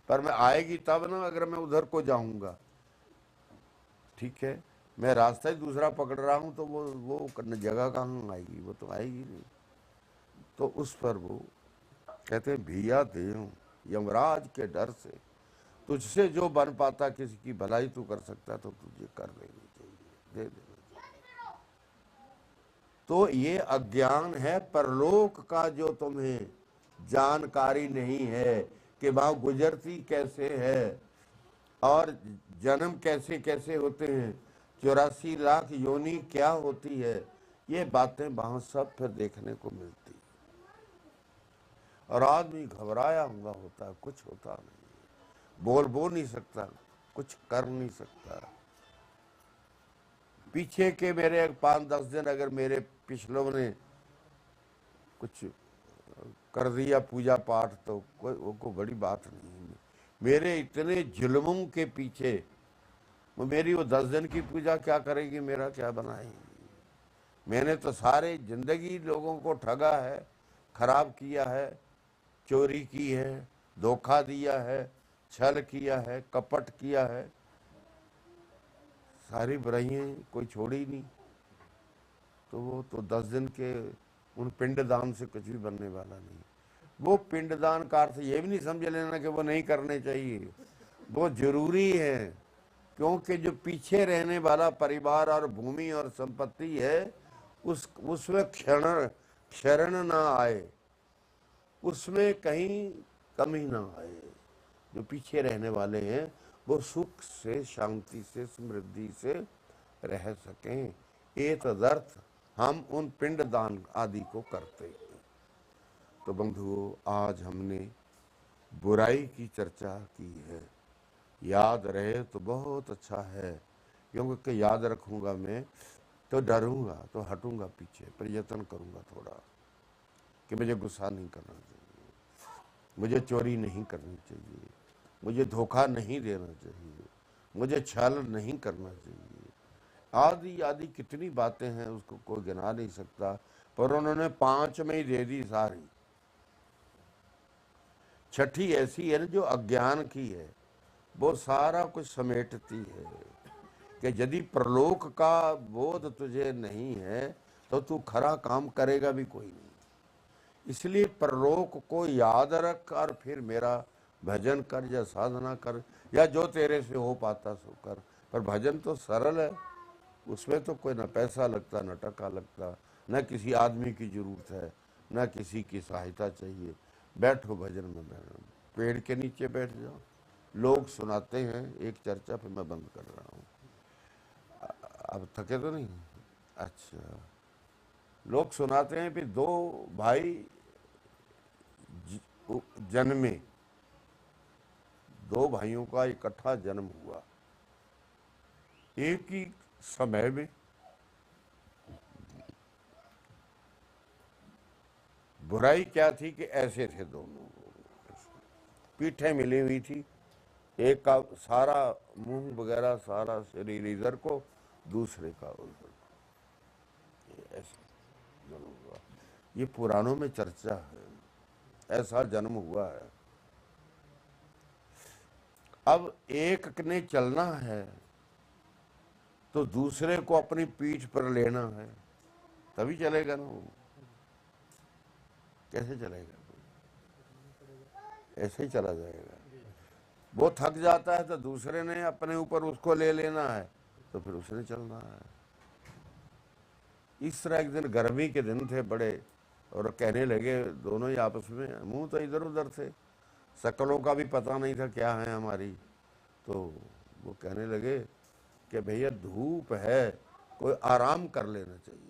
पर मैं आएगी तब ना अगर मैं उधर को जाऊंगा। ठीक है, मैं रास्ता ही दूसरा पकड़ रहा हूं तो वो जगह कहाँ आएगी? वो तो आएगी नहीं। तो उस पर वो कहते भिया देऊं यमराज के डर से, तुझसे जो बन पाता, किसी की भलाई तू कर सकता तो तुझे कर देनी चाहिए, दे देना। तो ये अज्ञान है परलोक का, जो तुम्हें जानकारी नहीं है कि वहां गुजरती कैसे है और जन्म कैसे कैसे होते हैं, 84 लाख योनि क्या होती है, ये बातें वहां सब फिर देखने को मिलती। और आदमी घबराया हुआ होता है, कुछ होता नहीं, बोल नहीं सकता, कुछ कर नहीं सकता। पीछे के मेरे 5-10 दिन अगर मेरे पिछलों ने कुछ कर दिया पूजा पाठ तो कोई बड़ी बात नहीं है। मेरे इतने जुल्मों के पीछे मेरी वो 10 दिन की पूजा क्या करेगी, मेरा क्या बनाएगी? मैंने तो सारे जिंदगी लोगों को ठगा है, खराब किया है, चोरी की है, धोखा दिया है, छल किया है, कपट किया है, सारी बुराइयां कोई छोड़ी नहीं। तो वो तो 10 दिन के उन पिंडदान से कुछ भी बनने वाला नहीं। वो पिंडदान का अर्थ ये भी नहीं समझ लेना कि वो नहीं करने चाहिए, वो जरूरी है, क्योंकि जो पीछे रहने वाला परिवार और भूमि और संपत्ति है, उसमें क्षरण ना आए, उसमें कहीं कमी ना आए। जो पीछे रहने वाले हैं वो सुख से, शांति से, समृद्धि से रह सकें, ये तदर्थ हम उन पिंडदान आदि को करते हैं। तो बंधुओं, आज हमने बुराई की चर्चा की है, याद रहे तो बहुत अच्छा है, क्योंकि याद रखूंगा मैं तो डरूंगा, तो हटूंगा पीछे, प्रयत्न करूंगा थोड़ा कि मुझे गुस्सा नहीं करना चाहिए, मुझे चोरी नहीं करनी चाहिए, मुझे धोखा नहीं देना चाहिए, मुझे छल नहीं करना चाहिए, आदि आदि कितनी बातें हैं, उसको कोई गिना नहीं सकता। पर उन्होंने 5 में ही दे दी सारी। छठी ऐसी है ना जो अज्ञान की है, वो सारा कुछ समेटती है कि यदि प्रलोक का बोध तुझे नहीं है तो तू खरा काम करेगा भी कोई नहीं। इसलिए परलोक को याद रख और फिर मेरा भजन कर या साधना कर या जो तेरे से हो पाता सो कर। पर भजन तो सरल है, उसमें तो कोई ना पैसा लगता, न टका लगता, न किसी आदमी की जरूरत है, न किसी की सहायता चाहिए। बैठो भजन में, बैठो, पेड़ के नीचे बैठ जाओ, लोग सुनाते हैं एक चर्चा, फिर मैं बंद कर रहा हूँ। अब थके तो नहीं? अच्छा, लोग सुनाते हैं फिर 2 भाई जन्मे, 2 भाइयों का इकट्ठा जन्म हुआ एक ही समय में। बुराई क्या थी कि ऐसे थे दोनों, पीठें मिली हुई थी, एक का सारा मुंह वगैरह सारा शरीर इधर को, दूसरे का उधर को, ऐसा जन्म हुआ। ये पुराणों में चर्चा है, ऐसा जन्म हुआ है। अब एक ने चलना है तो दूसरे को अपनी पीठ पर लेना है, तभी चलेगा ना वो। कैसे चलेगा? ऐसे ही चला जाएगा। वो थक जाता है तो दूसरे ने अपने ऊपर उसको ले लेना है, तो फिर उसने चलना है। इस तरह एक दिन गर्मी के दिन थे बड़े, और कहने लगे दोनों ही आपस में, मुंह तो इधर उधर थे, शक्लों का भी पता नहीं था क्या है हमारी। तो वो कहने लगे कि भैया धूप है, कोई आराम कर लेना चाहिए।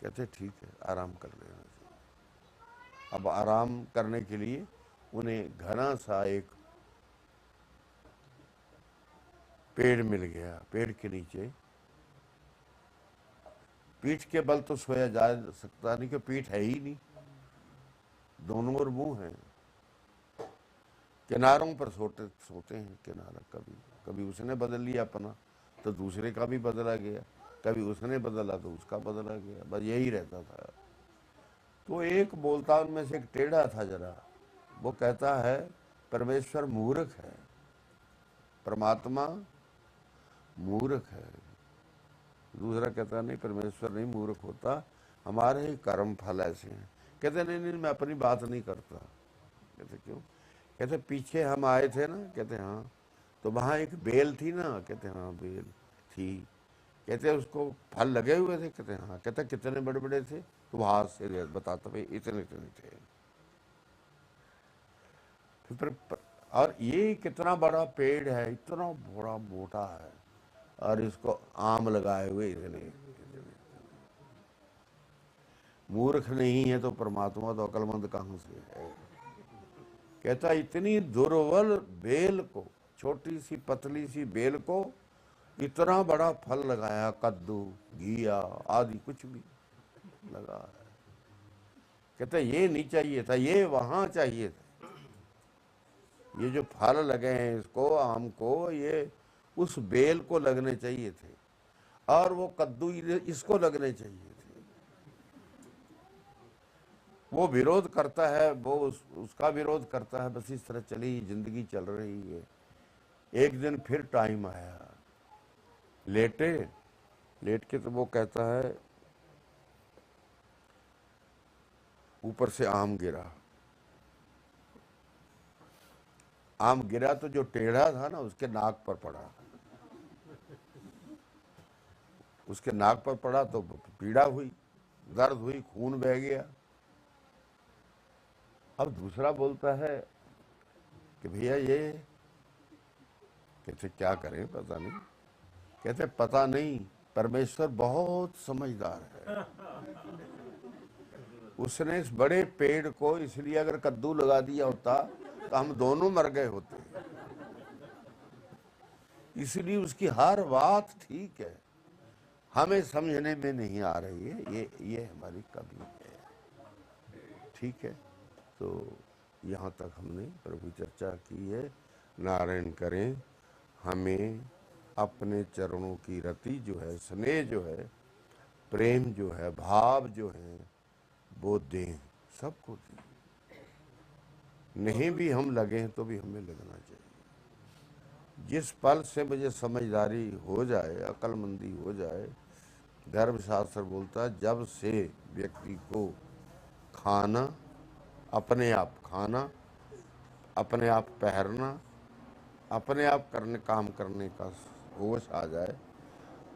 कहते ठीक है, आराम कर लेना चाहिए। अब आराम करने के लिए उन्हें घना सा एक पेड़ मिल गया। पेड़ के नीचे पीठ के बल तो सोया जा सकता नहीं, कि पीठ है ही नहीं, दोनों ओर मुंह है। किनारों पर सोते हैं किनारा, कभी कभी उसने बदल लिया अपना तो दूसरे का भी बदला गया, कभी उसने बदला तो उसका बदला गया, बस यही रहता था। तो एक बोलता उनमें से एक टेढ़ा था जरा, वो कहता है परमेश्वर मूर्ख है, परमात्मा मूर्ख है। दूसरा कहता नहीं, परमेश्वर नहीं मूर्ख होता, हमारे ही कर्म फल ऐसे हैं। कहते नहीं नहीं, मैं अपनी बात नहीं करता। कहते क्यों? कहते पीछे हम आए थे ना, कहते हाँ, तो वहाँ एक बेल थी ना, कहते हाँ बेल थी। कहते उसको फल लगे हुए थे, कहते हाँ। कहते कितने बड़े बड़े थे? तो वहां से बताता भाई इतने इतने थे। फिर और ये कितना बड़ा पेड़ है, इतना बड़ा मोटा है, और इसको आम लगाए हुए इतने। मूर्ख नहीं है तो परमात्मा तो अक्लमंद कहां से है? कहता इतनी दुर्बल बेल को, छोटी सी पतली सी बेल को इतना बड़ा फल लगाया, कद्दू घिया आदि कुछ भी लगा है। कहता ये नहीं चाहिए था, ये वहां चाहिए था। ये जो फल लगे हैं इसको, आम को, ये उस बेल को लगने चाहिए थे, और वो कद्दू इसको लगने चाहिए थे। वो विरोध करता है, वो उसका विरोध करता है। बस इस तरह चली जिंदगी चल रही है। एक दिन फिर टाइम आया, लेट के तो वो कहता है ऊपर से आम गिरा। आम गिरा तो जो टेढ़ा था ना उसके नाक पर पड़ा, उसके नाक पर पड़ा तो पीड़ा हुई, दर्द हुई, खून बह गया। अब दूसरा बोलता है कि भैया ये, कहते क्या करें पता नहीं। कहते पता नहीं, परमेश्वर बहुत समझदार है, उसने इस बड़े पेड़ को इसलिए अगर कद्दू लगा दिया होता तो हम दोनों मर गए होते। इसलिए उसकी हर बात ठीक है। हमें समझने में नहीं आ रही है, ये हमारी कमी है। ठीक है, तो यहाँ तक हमने प्रभु चर्चा की है। नारायण करें हमें अपने चरणों की रति जो है, स्नेह जो है, प्रेम जो है, भाव जो है, वो दें, सबको दें। नहीं भी हम लगे तो भी हमें लगना चाहिए। जिस पल से मुझे समझदारी हो जाए, अक्लमंदी हो जाए, धर्मशास्त्र बोलता है जब से व्यक्ति को खाना, अपने आप खाना, अपने आप पहनना, अपने आप काम करने का होश आ जाए,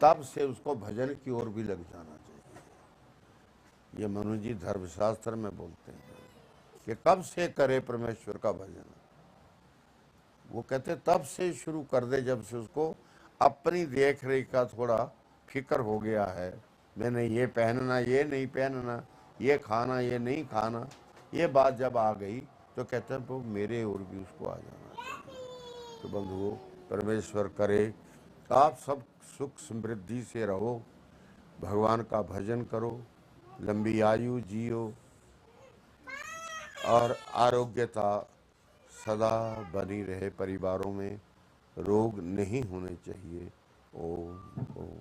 तब से उसको भजन की ओर भी लग जाना चाहिए। ये मनु जी धर्मशास्त्र में बोलते हैं कि कब से करे परमेश्वर का भजन। वो कहते तब से शुरू कर दे जब से उसको अपनी देख रेख का थोड़ा फिक्र हो गया है। मैंने ये पहनना, ये नहीं पहनना, ये खाना, ये नहीं खाना, ये बात जब आ गई तो कहते हैं वो मेरे ओर भी उसको आ जाना चाहिए। तो बंधुओं, परमेश्वर करे आप सब सुख समृद्धि से रहो, भगवान का भजन करो, लंबी आयु जियो और आरोग्यता सदा बनी रहे परिवारों में, रोग नहीं होने चाहिए। ओम ओम।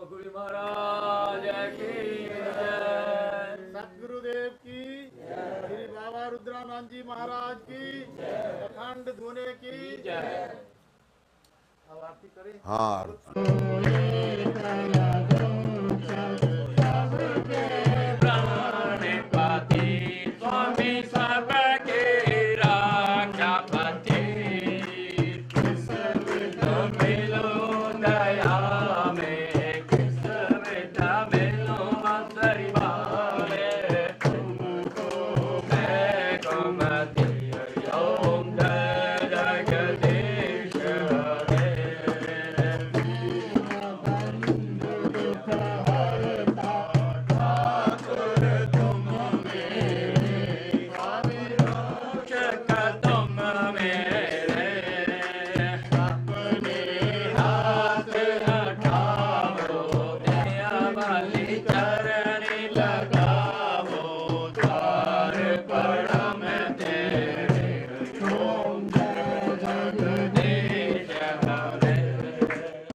गुरु महाराज की जय। सतगुरुदेव की, श्री बाबा रुद्रानंद जी महाराज की, अखंड धुने की जय। अब आरती करें। हाँ आरती।